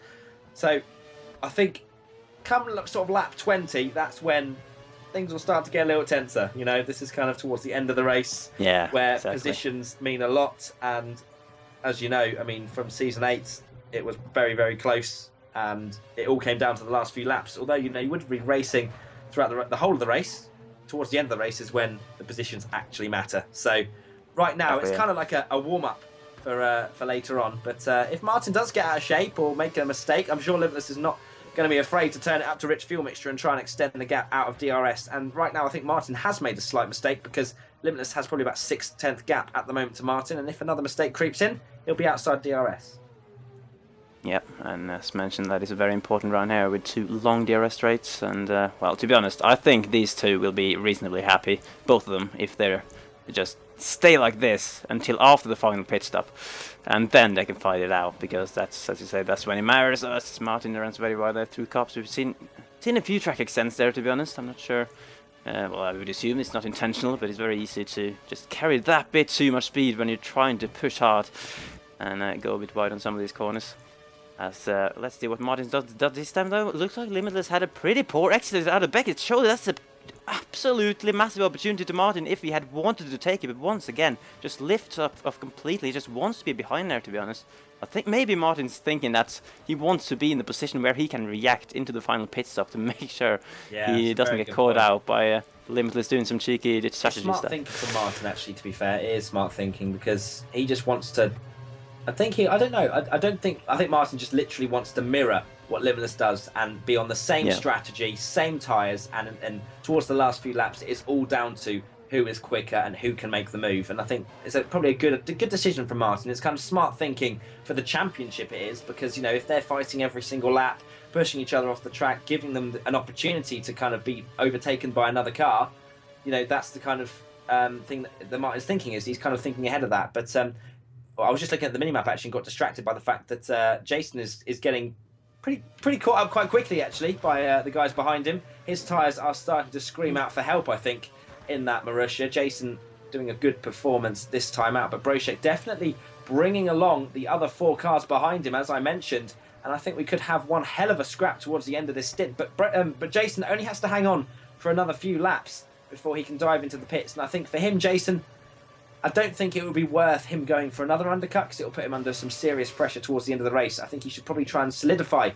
So I think come sort of lap 20, that's when things will start to get a little tenser. You know, this is kind of towards the end of the race, where positions mean a lot. And as you know, I mean, from season 8, it was very, very close, and it all came down to the last few laps. Although, you know, you would be racing throughout the whole of the race. Towards the end of the race is when the positions actually matter. So right now, it's kind of like a warm-up for later on. But if Martin does get out of shape or make a mistake, I'm sure Limitless is not going to be afraid to turn it up to rich fuel mixture and try and extend the gap out of DRS. And right now, I think Martin has made a slight mistake, because Limitless has probably about 6th, 10th gap at the moment to Martin. And if another mistake creeps in, he'll be outside DRS. Yep, and as mentioned, that is a very important round here with 2 long DRS straights. And well, to be honest, I think these two will be reasonably happy, both of them, if they're just stay like this until after the final pit stop, and then they can fight it out, because that's, as you say, that's when it matters. Martin runs very well there through cops. We've seen a few track extents there, to be honest. I'm not sure. Well, I would assume it's not intentional, but it's very easy to just carry that bit too much speed when you're trying to push hard and go a bit wide on some of these corners. As let's see what Martin does this time, though. It looks like Limitless had a pretty poor exit out of Beckett. Surely that's an absolutely massive opportunity to Martin if he had wanted to take it, but once again, just lifts up completely. He just wants to be behind there, to be honest. I think maybe Martin's thinking that he wants to be in the position where he can react into the final pit stop to make sure he doesn't get caught out by Limitless doing some cheeky strategy stuff. Smart thinking from Martin, actually, to be fair. It is smart thinking, because he just wants to... I think Martin just literally wants to mirror what Limitless does and be on the same strategy, same tyres, and towards the last few laps, it's all down to who is quicker and who can make the move. And I think it's probably a good decision from Martin. It's kind of smart thinking for the championship, it is, because, you know, if they're fighting every single lap, pushing each other off the track, giving them an opportunity to kind of be overtaken by another car, you know, that's the kind of thing that Martin's thinking is. He's kind of thinking ahead of that. But I was just looking at the minimap, actually, and got distracted by the fact that Jason is getting pretty caught up quite quickly, actually, by the guys behind him. His tyres are starting to scream out for help, I think, in that Marussia. Jason doing a good performance this time out, but Brochek definitely bringing along the other 4 cars behind him, as I mentioned, and I think we could have one hell of a scrap towards the end of this stint. But Jason only has to hang on for another few laps before he can dive into the pits, and I think for him, Jason, I don't think it would be worth him going for another undercut because it will put him under some serious pressure towards the end of the race. I think he should probably try and solidify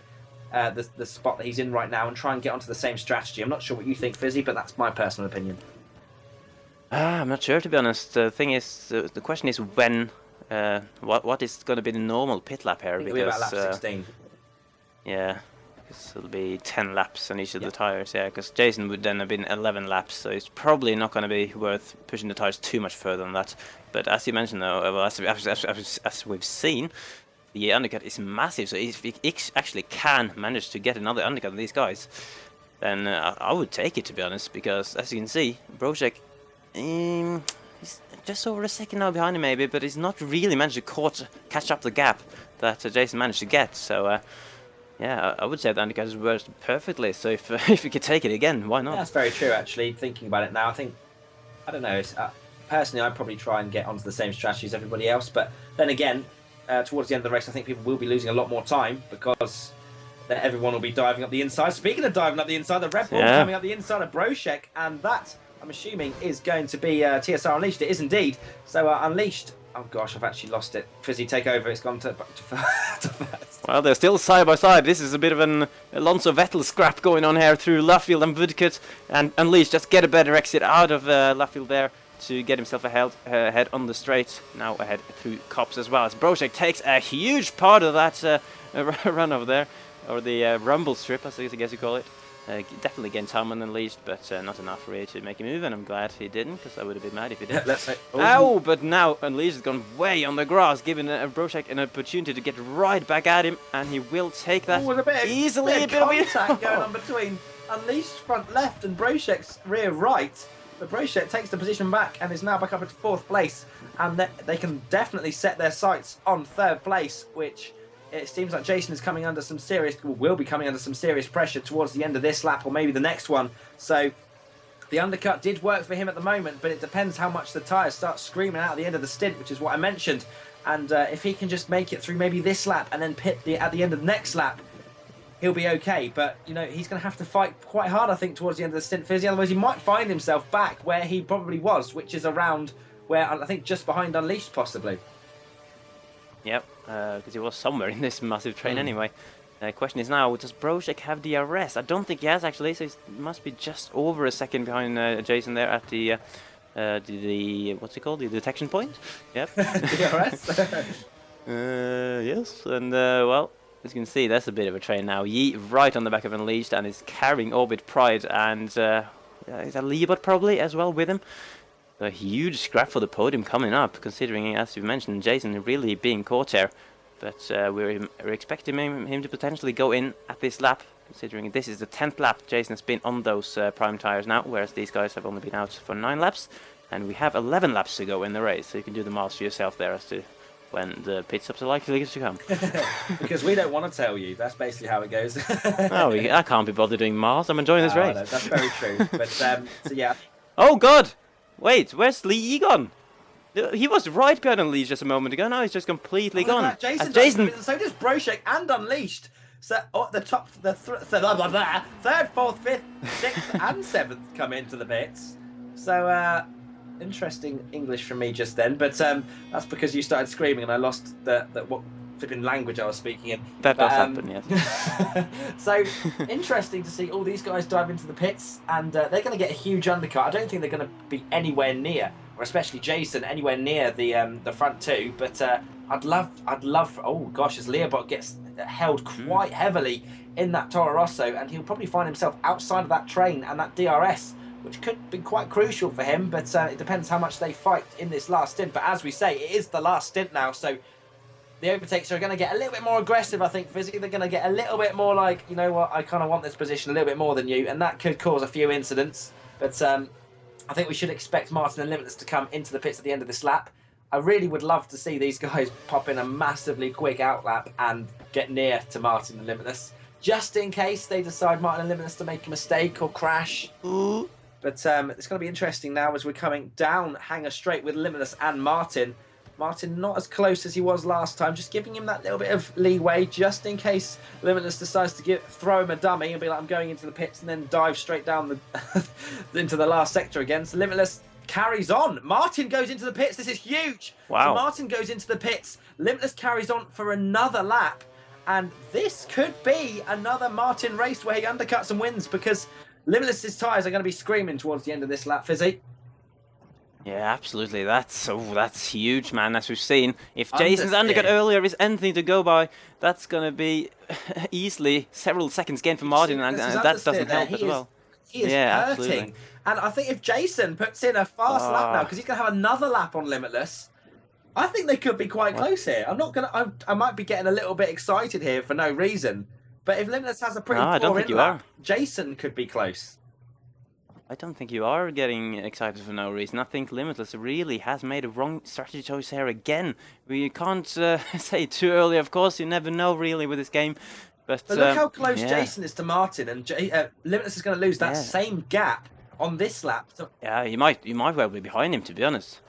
the spot that he's in right now and try and get onto the same strategy. I'm not sure what you think, Fizzy, but that's my personal opinion. I'm not sure, to be honest. The thing is, the question is when, what is going to be the normal pit lap here? It'll be about lap 16. Yeah, because it'll be 10 laps on each of the tires. Yeah, because Jason would then have been 11 laps, so it's probably not going to be worth pushing the tires too much further than that. But as you mentioned, though, well, as we've seen, the undercut is massive. So if he actually can manage to get another undercut on these guys, then I would take it, to be honest, because as you can see, Brošek. He's just over a second now behind him maybe, but he's not really managed to catch up the gap that Jason managed to get. So yeah, I would say the undercut has worked perfectly. So if we could take it again, why not? Yeah, that's very true, actually. Thinking about it now, I don't know. Personally, I'd probably try and get onto the same strategy as everybody else. But then again, towards the end of the race, I think people will be losing a lot more time because everyone will be diving up the inside. Speaking of diving up the inside, the Red Bull coming up the inside of Brošek, and that, I'm assuming, is going to be TSR Unleashed. It is indeed. So Unleashed. Oh gosh, I've actually lost it. Fizzy, take over. It's gone to first. Well, they're still side by side. This is a bit of an Alonso Vettel scrap going on here through Luffield and Woodcote, and Unleashed just get a better exit out of Luffield there to get himself ahead on the straight. Now ahead through Copse as well, as Brošek takes a huge part of that run over there, or the rumble strip, I guess you call it. Definitely gained time on Unleashed, but not enough really to make him move, and I'm glad he didn't, because I would have been mad if he did. Ow! But now Unleashed has gone way on the grass, giving Brošek an opportunity to get right back at him, and he will take that easily. A bit of contact going on between Unleashed front left and Brošek's rear right. But Brošek takes the position back and is now back up into 4th place, and they can definitely set their sights on 3rd place, which it seems like Jason is coming under some will be coming under some serious pressure towards the end of this lap or maybe the next one. So the undercut did work for him at the moment, but it depends how much the tyres start screaming out at the end of the stint, which is what I mentioned. And if he can just make it through maybe this lap and then pit at the end of the next lap, he'll be okay. But, you know, he's going to have to fight quite hard, I think, towards the end of the stint, Fizzy. Otherwise, he might find himself back where he probably was, which is around where, I think, just behind Unleashed, possibly. Yep, because he was somewhere in this massive train anyway. The question is now, does Brošek have DRS? I don't think he has, actually, so he must be just over a second behind Jason there at the what's it called? The detection point? Yep. DRS? Yes, and well, as you can see, that's a bit of a train now. Yi right on the back of Unleashed and is carrying Orbit Pride, and is that Leobot probably as well with him? A huge scrap for the podium coming up, considering, as you mentioned, Jason really being caught here. But we're expecting him to potentially go in at this lap, considering this is the 10th lap. Jason has been on those prime tires now, whereas these guys have only been out for 9 laps. And we have 11 laps to go in the race, so you can do the maths for yourself there as to when the pit stops are likely to come. Because we don't want to tell you. That's basically how it goes. I can't be bothered doing maths. I'm enjoying this race. No, that's very true. But, so yeah. Oh, God! Wait, where's Lee gone? He was right behind Unleashed just a moment ago. Now he's just completely gone. Jason. So does Brošek and Unleashed. So the top, the third, 4th, 5th, 6th, and 7th come into the bits. So interesting English from me just then. But that's because you started screaming and I lost what flipping language I was speaking in. That does happen, yes. So interesting to see all these guys dive into the pits, and they're going to get a huge undercut. I don't think they're going to be anywhere near, or especially Jason, anywhere near the front two. But I'd love. Oh gosh, as Leobot gets held quite heavily in that Toro Rosso, and he'll probably find himself outside of that train and that DRS, which could be quite crucial for him. But it depends how much they fight in this last stint. But as we say, it is the last stint now, so the overtakes are going to get a little bit more aggressive, I think, physically. They're going to get a little bit more like, you know what, I kind of want this position a little bit more than you, and that could cause a few incidents. But I think we should expect Martin and Limitless to come into the pits at the end of this lap. I really would love to see these guys pop in a massively quick outlap and get near to Martin and Limitless, just in case they decide, Martin and Limitless, to make a mistake or crash. But it's going to be interesting now as we're coming down Hanger Straight with Limitless and Martin. Martin not as close as he was last time, just giving him that little bit of leeway just in case Limitless decides to throw him a dummy and be like, I'm going into the pits, and then dive straight down into the last sector again. So Limitless carries on. Martin goes into the pits. This is huge. Wow. So Martin goes into the pits. Limitless carries on for another lap. And this could be another Martin race where he undercuts and wins, because Limitless's tyres are going to be screaming towards the end of this lap, Fisi. Yeah, absolutely. That's huge, man. As we've seen, if Jason's undercut earlier is anything to go by, that's going to be easily several seconds gain for Martin, and that doesn't help as well. He is hurting. Absolutely. And I think if Jason puts in a fast lap now, because he's going to have another lap on Limitless, I think they could be quite close here. I might be getting a little bit excited here for no reason. But if Limitless has a pretty poor in lap, Jason could be close. I don't think you are getting excited for no reason. I think Limitless really has made a wrong strategy choice here again. We can't say too early, of course. You never know really with this game. But look how close Jason is to Martin, and Limitless is going to lose that same gap on this lap. So yeah, you might well be behind him, to be honest.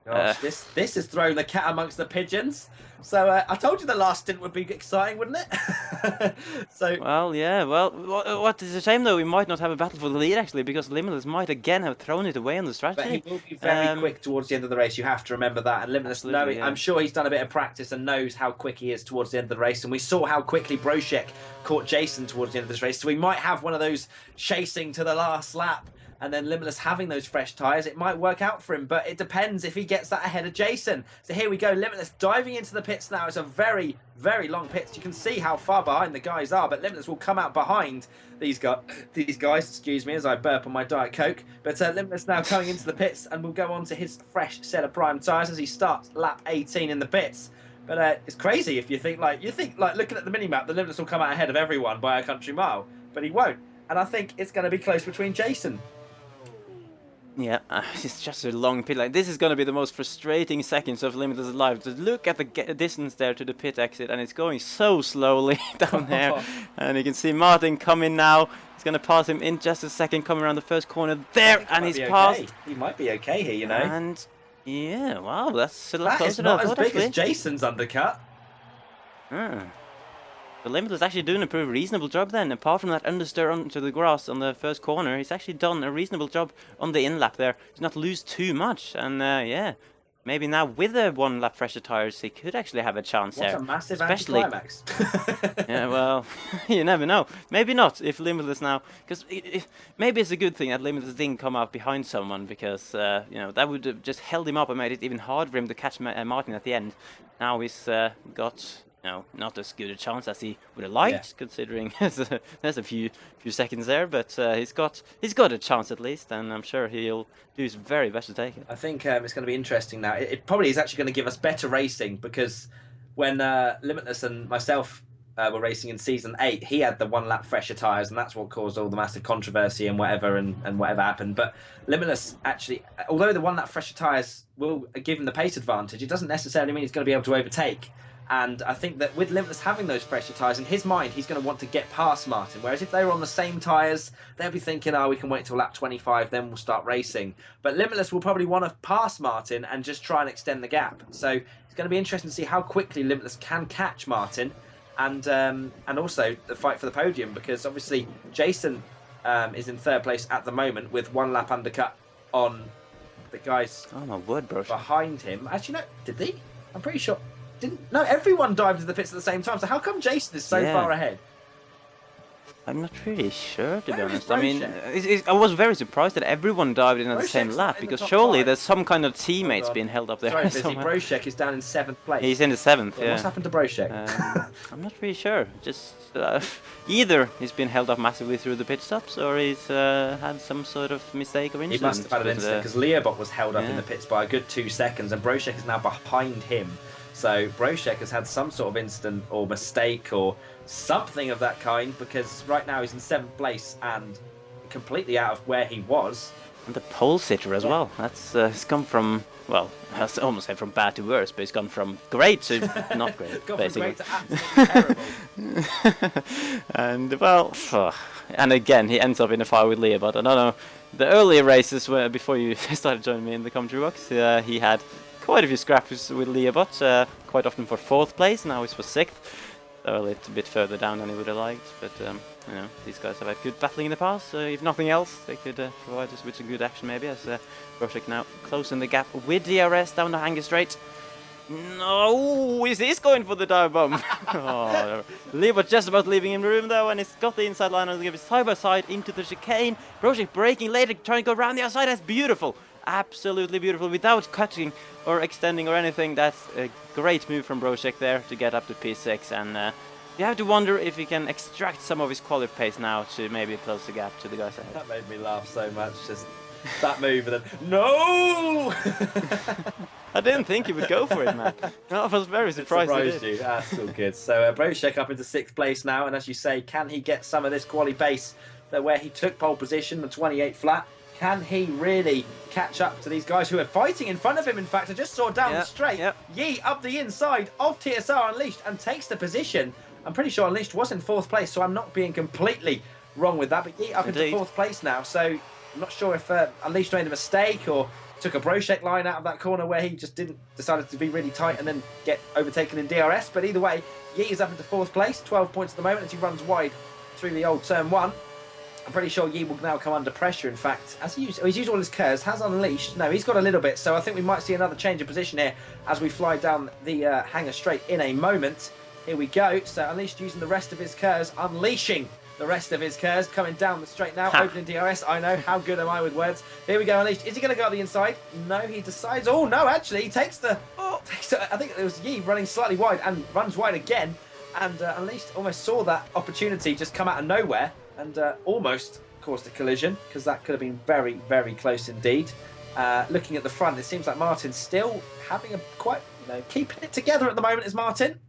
Gosh, this has thrown the cat amongst the pigeons. So I told you the last stint would be exciting, wouldn't it? So well, yeah. Well, what is a shame though, we might not have a battle for the lead actually, because Limitless might again have thrown it away on the strategy. But he will be very quick towards the end of the race. You have to remember that. And Limitless, I'm sure he's done a bit of practice and knows how quick he is towards the end of the race. And we saw how quickly Broshek caught Jason towards the end of this race. So we might have one of those chasing to the last lap. And then Limitless having those fresh tyres, it might work out for him, but it depends if he gets that ahead of Jason. So here we go, Limitless diving into the pits now. It's a very, very long pits. You can see how far behind the guys are, but Limitless will come out behind these guys, excuse me, as I burp on my Diet Coke. But Limitless now coming into the pits, and will go on to his fresh set of prime tyres as he starts lap 18 in the pits. But it's crazy if you think like looking at the mini-map, the Limitless will come out ahead of everyone by a country mile, but he won't. And I think it's going to be close between Jason. Yeah, it's just a long pit. Like, this is going to be the most frustrating seconds of Limitless life. Just look at the distance there to the pit exit, and it's going so slowly down there. And you can see Martin coming now. He's going to pass him in just a second, coming around the first corner there, and he's passed. He might be okay here, you know. And yeah, wow, that's a lot closer than I thought. That is not as big as Jason's undercut. The Limitless actually doing a pretty reasonable job then. Apart from that understeer onto the grass on the first corner, he's actually done a reasonable job on the in-lap there to not lose too much. And yeah, maybe now with the one lap fresher tyres, he could actually have a chance there. What a massive anticlimax. Yeah, well, you never know. Maybe not if Limitless now, because maybe it's a good thing that Limitless didn't come out behind someone, because you know, that would have just held him up and made it even harder for him to catch Martin at the end. Now he's got not as good a chance as he would have liked, considering there's a few seconds there, but he's got a chance at least, and I'm sure he'll do his very best to take it. I think it's going to be interesting now. It probably is actually going to give us better racing, because when Limitless and myself were racing in season 8, he had the one lap fresher tyres, and that's what caused all the massive controversy and whatever happened. But Limitless actually, although the one lap fresher tyres will give him the pace advantage, it doesn't necessarily mean he's going to be able to overtake. And I think that with Limitless having those fresher tyres, in his mind, he's going to want to get past Martin. Whereas if they were on the same tyres, they'll be thinking, we can wait till lap 25, then we'll start racing. But Limitless will probably want to pass Martin and just try and extend the gap. So it's going to be interesting to see how quickly Limitless can catch Martin, and also the fight for the podium, because obviously Jason is in third place at the moment with one lap undercut on the guys behind him. Actually, no, did they? I'm pretty sure. No, everyone dived into the pits at the same time. So how come Jason is so far ahead? I'm not really sure, to be honest. I mean, I was very surprised that everyone dived in at the same lap, because surely there's some kind of teammates being held up there. Sorry, Fisi, Broshek is down in 7th place. He's in the 7th, yeah. What's happened to Broshek? I'm not really sure. Just either he's been held up massively through the pit stops, or he's had some sort of mistake or incident. He must have had an incident, because Leobot was held up in the pits by a good 2 seconds, and Broshek is now behind him. So Broshek has had some sort of incident or mistake or something of that kind, because right now he's in 7th place and completely out of where he was. And the pole sitter as well. That's it's come from, well, I almost said from bad to worse, but it's gone from great to not great, basically. From great to absolutely terrible. And well, and again he ends up in a fight with Leobot. I don't know. The earlier races, before you started joining me in the commentary box, he had quite a few scraps with Leobot, quite often for 4th place. Now he's for 6th. So a little bit further down than he would have liked, but you know, these guys have had good battling in the past, so if nothing else, they could provide us with some good action maybe, as Brochek now closing the gap with DRS down the Hanger Straight. No, is this going for the dive bomb? Oh, Lee was just about leaving him room though, and he's got the inside line and gives side by side into the chicane. Brochek braking later, trying to go around the outside. That's beautiful. Absolutely beautiful, without cutting or extending or anything. That's a great move from Brochek there to get up to P6, and you have to wonder if he can extract some of his quality pace now to maybe close the gap to the guys ahead. That made me laugh so much, just that move and then, no! I didn't think he would go for it, man. I was very surprised he did. You. That's all good. So Brochek up into 6th place now, and as you say, can he get some of this quality pace where he took pole position, the 28 flat? Can he really catch up to these guys who are fighting in front of him? In fact, I just saw down the straight. Yi up the inside of TSR Unleashed and takes the position. I'm pretty sure Unleashed was in 4th place, so I'm not being completely wrong with that. But Yi up into 4th place now, so I'm not sure if Unleashed made a mistake or took a Brochek line out of that corner where he just decided to be really tight and then get overtaken in DRS. But either way, Yi is up into 4th place, 12 points at the moment as he runs wide through the old turn 1. I'm pretty sure Yi will now come under pressure. In fact, as he's used all his curves, has Unleashed. No, he's got a little bit, so I think we might see another change of position here as we fly down the Hanger Straight in a moment. Here we go. So Unleashed using the rest of his curves, unleashing the rest of his curves, coming down the straight now, opening DRS. I know, how good am I with words? Here we go, Unleashed. Is he going to go up the inside? No, he decides. Oh, no, actually, he takes the... I think it was Yi running slightly wide and runs wide again. And Unleashed almost saw that opportunity just come out of nowhere and almost caused a collision, because that could have been very, very close indeed. Looking at the front, it seems like Martin's still having a quite, keeping it together at the moment is Martin.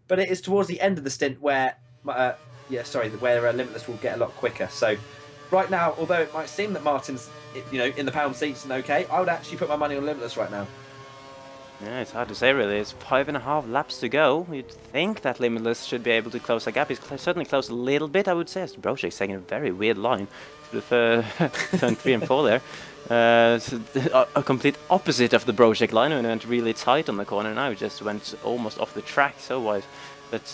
But it is towards the end of the stint where... where Limitless will get a lot quicker. So right now, although it might seem that Martin's, in the pound seats and okay, I would actually put my money on Limitless right now. Yeah, it's hard to say really. It's 5.5 laps to go. You'd think that Limitless should be able to close that gap. He's certainly closed a little bit, I would say. Brochek's taking a very weird line to the turn 3 and 4 there. A complete opposite of the Brochek line, and went really tight on the corner. Now he just went almost off the track, so wide. But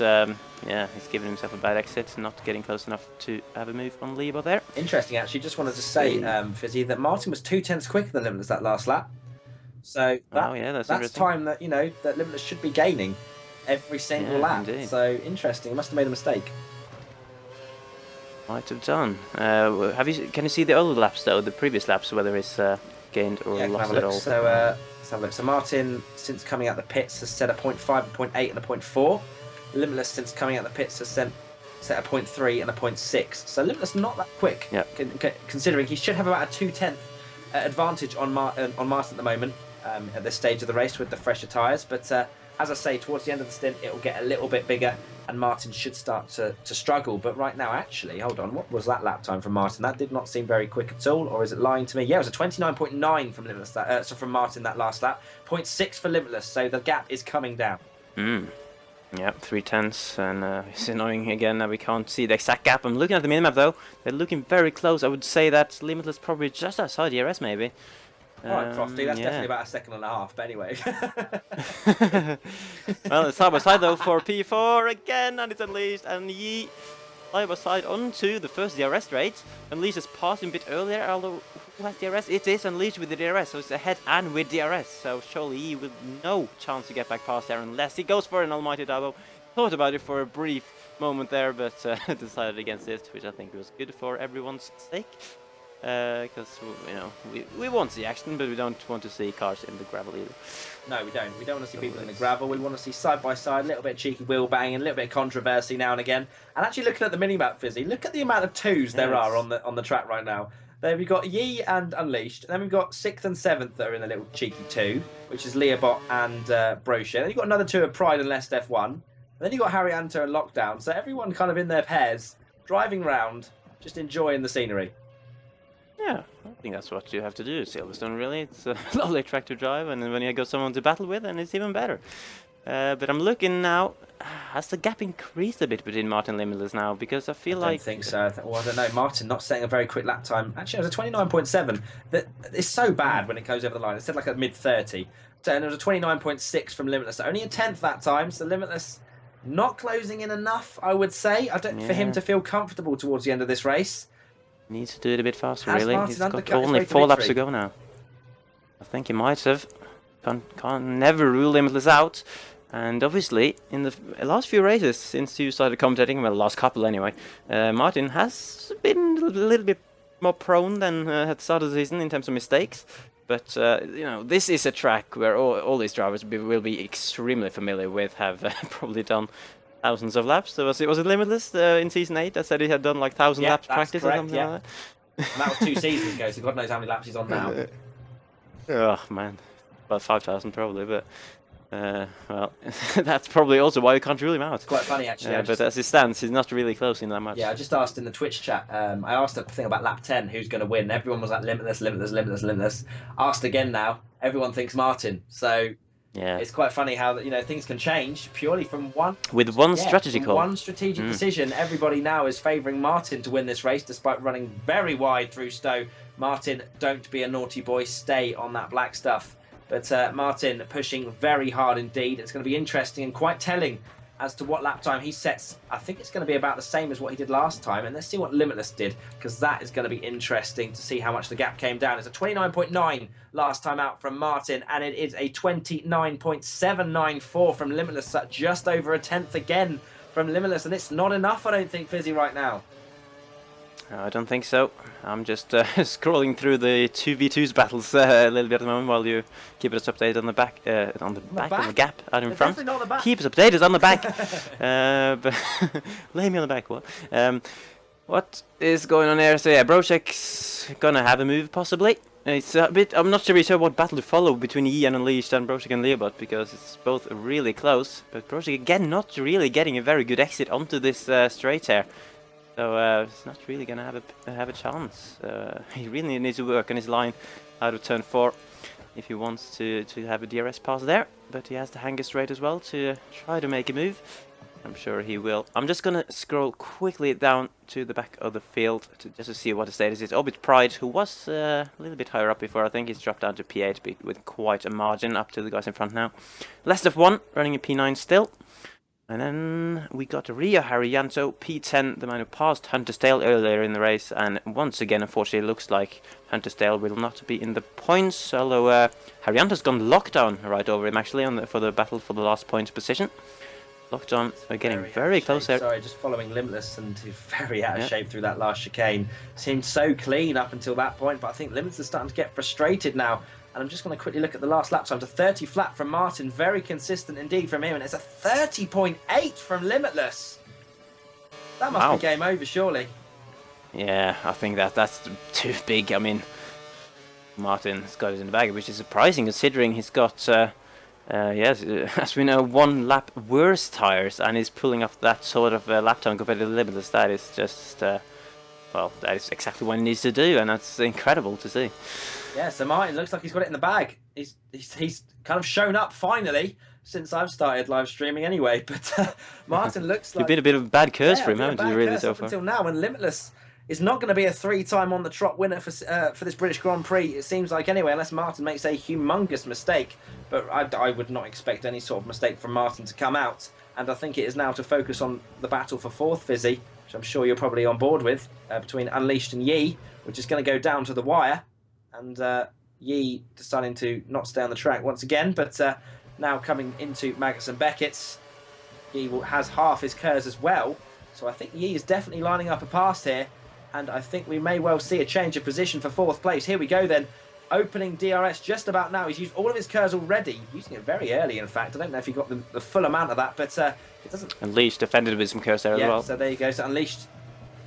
yeah, he's given himself a bad exit, not getting close enough to have a move on Lebo there. Interesting, actually. Just wanted to say, Fisi, that Martin was 2/10 quicker than Limitless that last lap. So that's time that that Limitless should be gaining every single lap. Indeed. So interesting. He must have made a mistake. Might have done. Can you see the other laps though, the previous laps, whether it's gained or lost at all? So let's have a look. So Martin, since coming out the pits, has set a 0.5, a 0.8, and a 0.4. Limitless, since coming out the pits, has set a 0.3 and a 0.6. So Limitless not that quick. Yeah. Considering he should have about a 2/10 advantage on Martin at the moment. At this stage of the race with the fresher tyres, but as I say, towards the end of the stint it will get a little bit bigger and Martin should start to struggle. But right now, actually, hold on, what was that lap time from Martin? That did not seem very quick at all, or is it lying to me? Yeah, it was a 29.9 from Limitless, from Martin that last lap, 0.6 for Limitless, so the gap is coming down. Yeah, 3/10, and it's annoying again that we can't see the exact gap. I'm looking at the minimap though, they're looking very close. I would say that Limitless probably just outside DRS maybe. Alright, Crofty, that's definitely about a second and a half, but anyway. Well, it's side by side though for P4 again, and it's Unleashed, and Yi side by side onto the first DRS straight. Unleashed is passing a bit earlier, although who has DRS? It is Unleashed with the DRS, so it's ahead and with DRS. So surely Yi with no chance to get back past there unless he goes for an almighty double. Thought about it for a brief moment there, but decided against it, which I think was good for everyone's sake. Because we want to see action, but we don't want to see cars in the gravel either. No, we don't. We don't want to see people in the gravel. We want to see side by side, a little bit of cheeky wheel banging, a little bit of controversy now and again. And actually, looking at the minimap, Fizzy, look at the amount of twos there are on the track right now. There we've got Yi and Unleashed, and then we've got 6th and 7th that are in a little cheeky 2, which is Leobot and Brochek. Then you've got another 2 of Pride and Lest F1. And then you've got Harry Anter and Lockdown. So everyone kind of in their pairs, driving round, just enjoying the scenery. Yeah, I think that's what you have to do, Silverstone, really. It's a lovely track to drive, and when you got someone to battle with, then it's even better. But I'm looking now, has the gap increased a bit between Martin and Limitless now? Because I feel like... I don't think so. I don't know. Martin not setting a very quick lap time. Actually, it was a 29.7. It's so bad when it goes over the line. It said like a mid-30. And it was a 29.6 from Limitless. So only a 10th that time, so Limitless Not closing in enough, I would say, for him to feel comfortable towards the end of this race. Needs to do it a bit faster, Has really. Martin He's got undercut his only way to 4 laps victory? to go now. I think he might have. Can't never rule Limitless out. And obviously, in the last few races since you started commentating, well, last couple anyway, Martin has been a little bit more prone than at the start of the season in terms of mistakes. But you know, this is a track where all these drivers will be extremely familiar with, have probably done thousands of laps. So was it Limitless in season 8 that said he had done like 1,000 laps practice or something like that? And that was 2 seasons ago, so God knows how many laps he's on now. Oh man, about 5,000 probably, but well, that's probably also why you can't rule him out. It's quite funny actually. But as it stands, he's not really close in that match. Yeah, I just asked in the Twitch chat. I asked a thing about lap 10, who's going to win. Everyone was like Limitless, Limitless, Limitless, Limitless. Asked again now. Everyone thinks Martin. So yeah, it's quite funny how things can change purely from one strategy call. One strategic decision. Everybody now is favouring Martin to win this race, despite running very wide through Stowe. Martin, don't be a naughty boy. Stay on that black stuff. But Martin pushing very hard indeed. It's going to be interesting and quite telling as to what lap time he sets. I think it's going to be about the same as what he did last time. And let's see what Limitless did, because that is going to be interesting to see how much the gap came down. It's a 29.9 last time out from Martin, and it is a 29.794 from Limitless. That's just over a tenth again from Limitless. And it's not enough, I don't think, Fisi, right now. I don't think so. I'm just scrolling through the 2v2s battles a little bit at the moment while you keep us updated on the back, on the gap out in front. Definitely not the back. Keep us updated on the back. But lay me on the back. What? What is going on here? So yeah, Brochek's gonna have a move possibly. It's a bit. I'm not really sure what battle to follow between Yi and Unleashed and Brochek and Leobot, because it's both really close. But Brochek again not really getting a very good exit onto this straight here. So he's not really going to have a chance. He really needs to work on his line out of turn 4 if he wants to have a DRS pass there. But he has the hanger straight as well to try to make a move. I'm sure he will. I'm just going to scroll quickly down to the back of the field just to see what the status is. Orbit Pride, who was a little bit higher up before, I think he's dropped down to P8 with quite a margin up to the guys in front now. Last of one, running a P9 still. And then we got Rio Haryanto, P10, the man who passed Huntersdale earlier in the race. And once again, unfortunately, it looks like Huntersdale will not be in the points. Although Haryanto's gone lockdown right over him, actually, for the battle for the last points position. Lockdown are getting very close there. Sorry, just following Limitless, and he's very out of shape through that last chicane. Seemed so clean up until that point, but I think Limitless is starting to get frustrated now. And I'm just going to quickly look at the last lap time. To 30 flat from Martin. Very consistent indeed from him. And it's a 30.8 from Limitless. That must be game over, surely. Yeah, I think that's too big. I mean, Martin's got it in the bag, which is surprising considering he's got, yes, as we know, 1 lap worse tires. And he's pulling off that sort of lap time compared to Limitless. That is just, well, that is exactly what he needs to do. And that's incredible to see. Yeah, so Martin looks like he's got it in the bag. He's kind of shown up finally since I've started live streaming anyway. But Martin looks like... You've been a bit of a bad curse for him, haven't you, really, so far? Until now, and Limitless is not going to be a 3-time on the trot winner for this British Grand Prix, it seems like anyway, unless Martin makes a humongous mistake. But I would not expect any sort of mistake from Martin to come out. And I think it is now to focus on the battle for 4th, Fisi, which I'm sure you're probably on board with, between Unleashed and Yi, which is going to go down to the wire. And Yi deciding to not stay on the track once again, but now coming into Maggots and Beckett's. Yi has half his KERS as well, so I think Yi is definitely lining up a pass here, and I think we may well see a change of position for 4th place. Here we go then, opening DRS just about now. He's used all of his KERS already, using it very early in fact. I don't know if he got the full amount of that, but it doesn't... Unleashed defended with some KERS there as well. So there you go, so Unleashed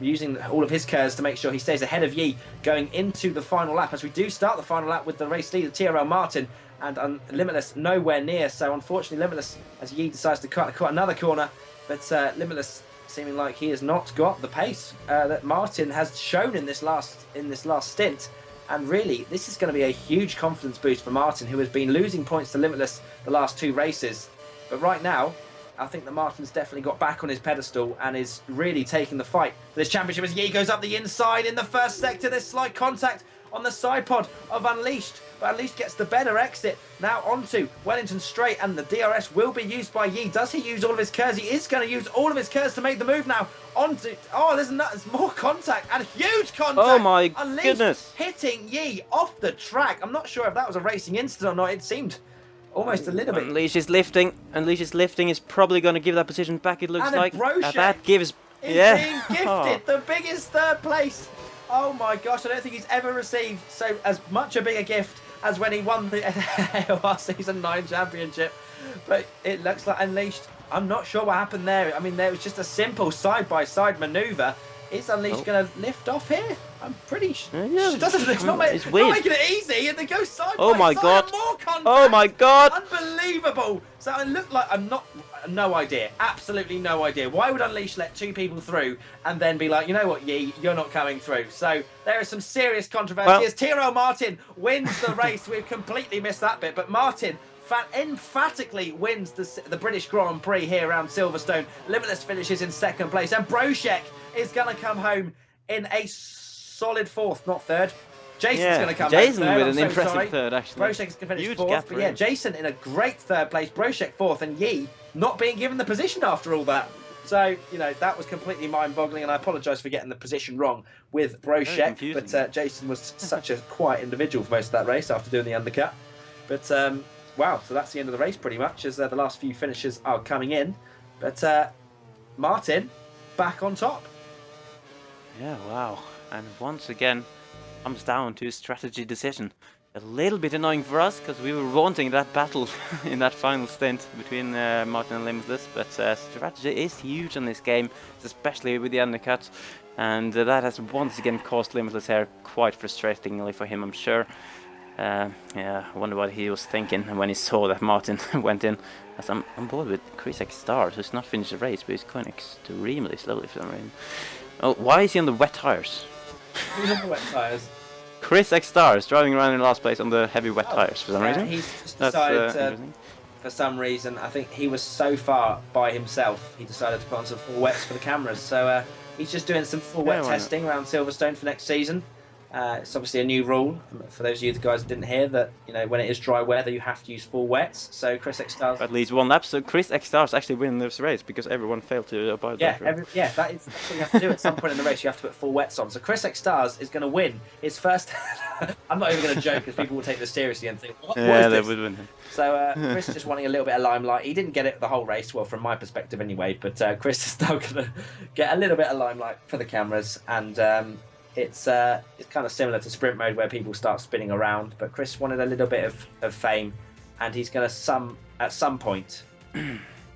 using all of his KERS to make sure he stays ahead of Yi going into the final lap, as we do start the final lap with the race leader TRL Martin and Limitless nowhere near. So unfortunately Limitless, as Yi decides to cut another corner, but Limitless seeming like he has not got the pace that Martin has shown in this last stint. And really this is going to be a huge confidence boost for Martin, who has been losing points to Limitless the last 2 races. But right now I think that Martin's definitely got back on his pedestal and is really taking the fight for this championship as Yi goes up the inside in the first sector. There's slight contact on the side pod of Unleashed. but at least gets the better exit. Now onto Wellington Straight, and the DRS will be used by Yi. Does he use all of his KERS? He is going to use all of his KERS to make the move now. Onto, oh, there's more contact, and huge contact. Oh my Unleashed, goodness. hitting Yi off the track. I'm not sure if that was a racing incident or not. It seemed almost a little bit. Unleash is lifting. Unleash is lifting is probably going to give that position back, it looks And like. Brochek That gives... is Yeah. being gifted the biggest third place. Oh my gosh, I don't think he's ever received so as much a bigger gift as when he won the AOR Season 9 Championship. But it looks like Unleashed, I'm not sure what happened there. I mean, there was just a simple side-by-side manoeuvre. Is Unleashed going to lift off here? I'm pretty sure. Yeah, It's not making it easy, and they go side Oh by my side. God. And more contact. Oh my God. Unbelievable. So it looked like no idea. Absolutely no idea. Why would Unleash let two people through and then be like, you know what, Yi, you're not coming through? So there is some serious controversy. Well, As Tyrrell Martin wins the race. We've completely missed that bit, but Martin emphatically wins the British Grand Prix here around Silverstone. Limitless finishes in second place, and Brochek is going to come home in a solid fourth, not third. Jason's going to come Jason home third. with an impressive third, actually. Brochek's going to finish Huge fourth, gap but for yeah, him. Jason in a great third place, Brochek fourth, and Yi not being given the position after all that. So, you know, that was completely mind-boggling, and I apologise for getting the position wrong with Brochek, but Jason was such a quiet individual for most of that race after doing the undercut. But, wow, so that's the end of the race pretty much, as the last few finishes are coming in. But Martin, back on top. Yeah, wow. And once again, comes down to a strategy decision. A little bit annoying for us, because we were wanting that battle in that final stint between Martin and Limitless, but strategy is huge in this game, especially with the undercut, and that has once again caused Limitless here quite frustratingly for him, I'm sure. Yeah, I wonder what he was thinking when he saw that Martin went in. As I'm on board with Chris Stars, who's not finished the race, but he's going extremely slowly for some reason. Oh, why is he on the wet tires? Who's on the wet tyres? Chris Stars driving around in last place on the heavy wet tires for some reason. He's just decided for some reason, I think he was so far by himself, he decided to put on some full wets for the cameras. So he's just doing some full wet testing around Silverstone for next season. It's obviously a new rule for those of you guys that didn't hear that, you know, when it is dry weather you have to use full wets. So Chris Stars at least one lap, so Chris Stars actually win this race because everyone failed to abide by that. That's what you have to do at some point in the race. You have to put full wets on. So Chris Stars is going to win his first. I'm not even going to joke because people will take this seriously and think, what is this? They would win. So Chris is just wanting a little bit of limelight. He didn't get it the whole race, well, from my perspective anyway. But Chris is now going to get a little bit of limelight for the cameras, and it's kind of similar to sprint mode where people start spinning around. But Chris wanted a little bit of fame, and he's going to at some point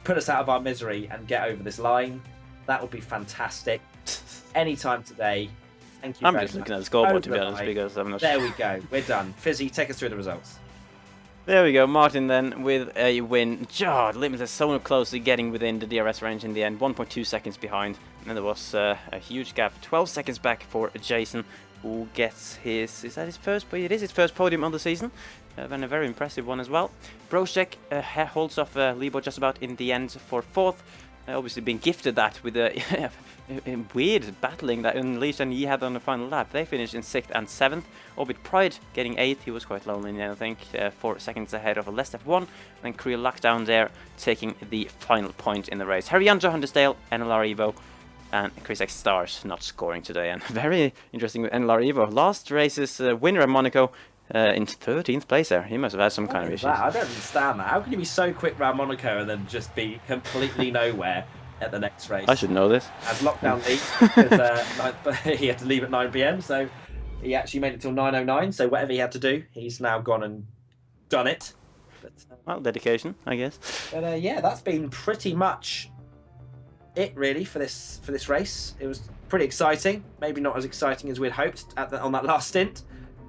put us out of our misery and get over this line. That would be fantastic. Anytime today. Thank you. I'm just looking at the scoreboard to be honest, because I'm not sure. There we go. We're done. Fizzy, take us through the results. There we go, Martin then with a win. God, Limitless so closely getting within the DRS range in the end, 1.2 seconds behind. And there was a huge gap, 12 seconds back for Jason, who gets his, is that his first, it is his first podium on the season, and a very impressive one as well. Brochek holds off Lebo just about in the end for fourth, obviously being gifted that with a weird battling that Unleashed and Yi had on the final lap. They finished in 6th and 7th, Orbit Pride getting 8th. He was quite lonely in the end, I think, 4 seconds ahead of Lest F1. Then Creel Lockdown there, taking the final point in the race. Haryanjo, Huntersdale, NLR Evo, and Chris Stars not scoring today. And very interesting with NLR Evo. Last race's winner at Monaco in 13th place there. He must have had some kind of issues. I don't understand that. How can you be so quick around Monaco and then just be completely nowhere at the next race? I should know this. As lockdown leaked, because he had to leave at 9 PM, so he actually made it till 9:09. So whatever he had to do, he's now gone and done it. But, well, dedication, I guess. But yeah, that's been pretty much it really for this race. It was pretty exciting. Maybe not as exciting as we'd hoped on that last stint,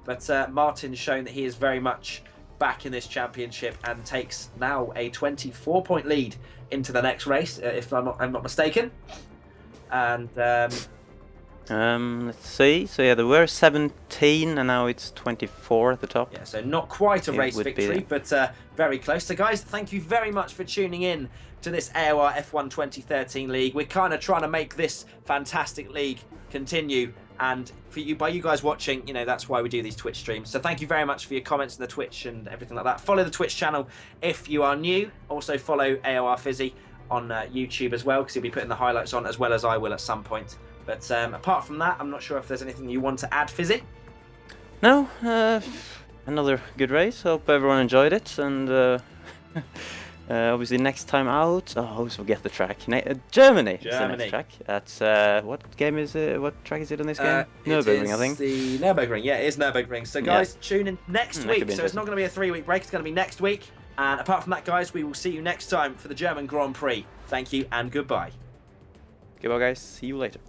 but Martin's shown that he is very much back in this championship and takes now a 24-point lead into the next race, if I'm not mistaken. And let's see. So yeah, there were 17, and now it's 24 at the top. Yeah, so not quite a race victory, but very close. So guys, thank you very much for tuning in to this AOR F1 2013 league. We're kind of trying to make this fantastic league continue And for you, by you guys watching, you know, that's why we do these Twitch streams. So thank you very much for your comments in the Twitch and everything like that. Follow the Twitch channel if you are new. Also follow AOR Fisi on YouTube as well, because he'll be putting the highlights on as well as I will at some point. But apart from that, I'm not sure if there's anything you want to add, Fisi. No, another good race. Hope everyone enjoyed it, and obviously next time out, I always forget the track. Germany. Is the next track. That's what game is it? What track is it in this game? Nürburgring, I think. The Nürburgring. Yeah, it is Nürburgring. So guys, tune in next week. So it's not going to be a 3-week break. It's going to be next week. And apart from that, guys, we will see you next time for the German Grand Prix. Thank you and goodbye. Goodbye, guys. See you later.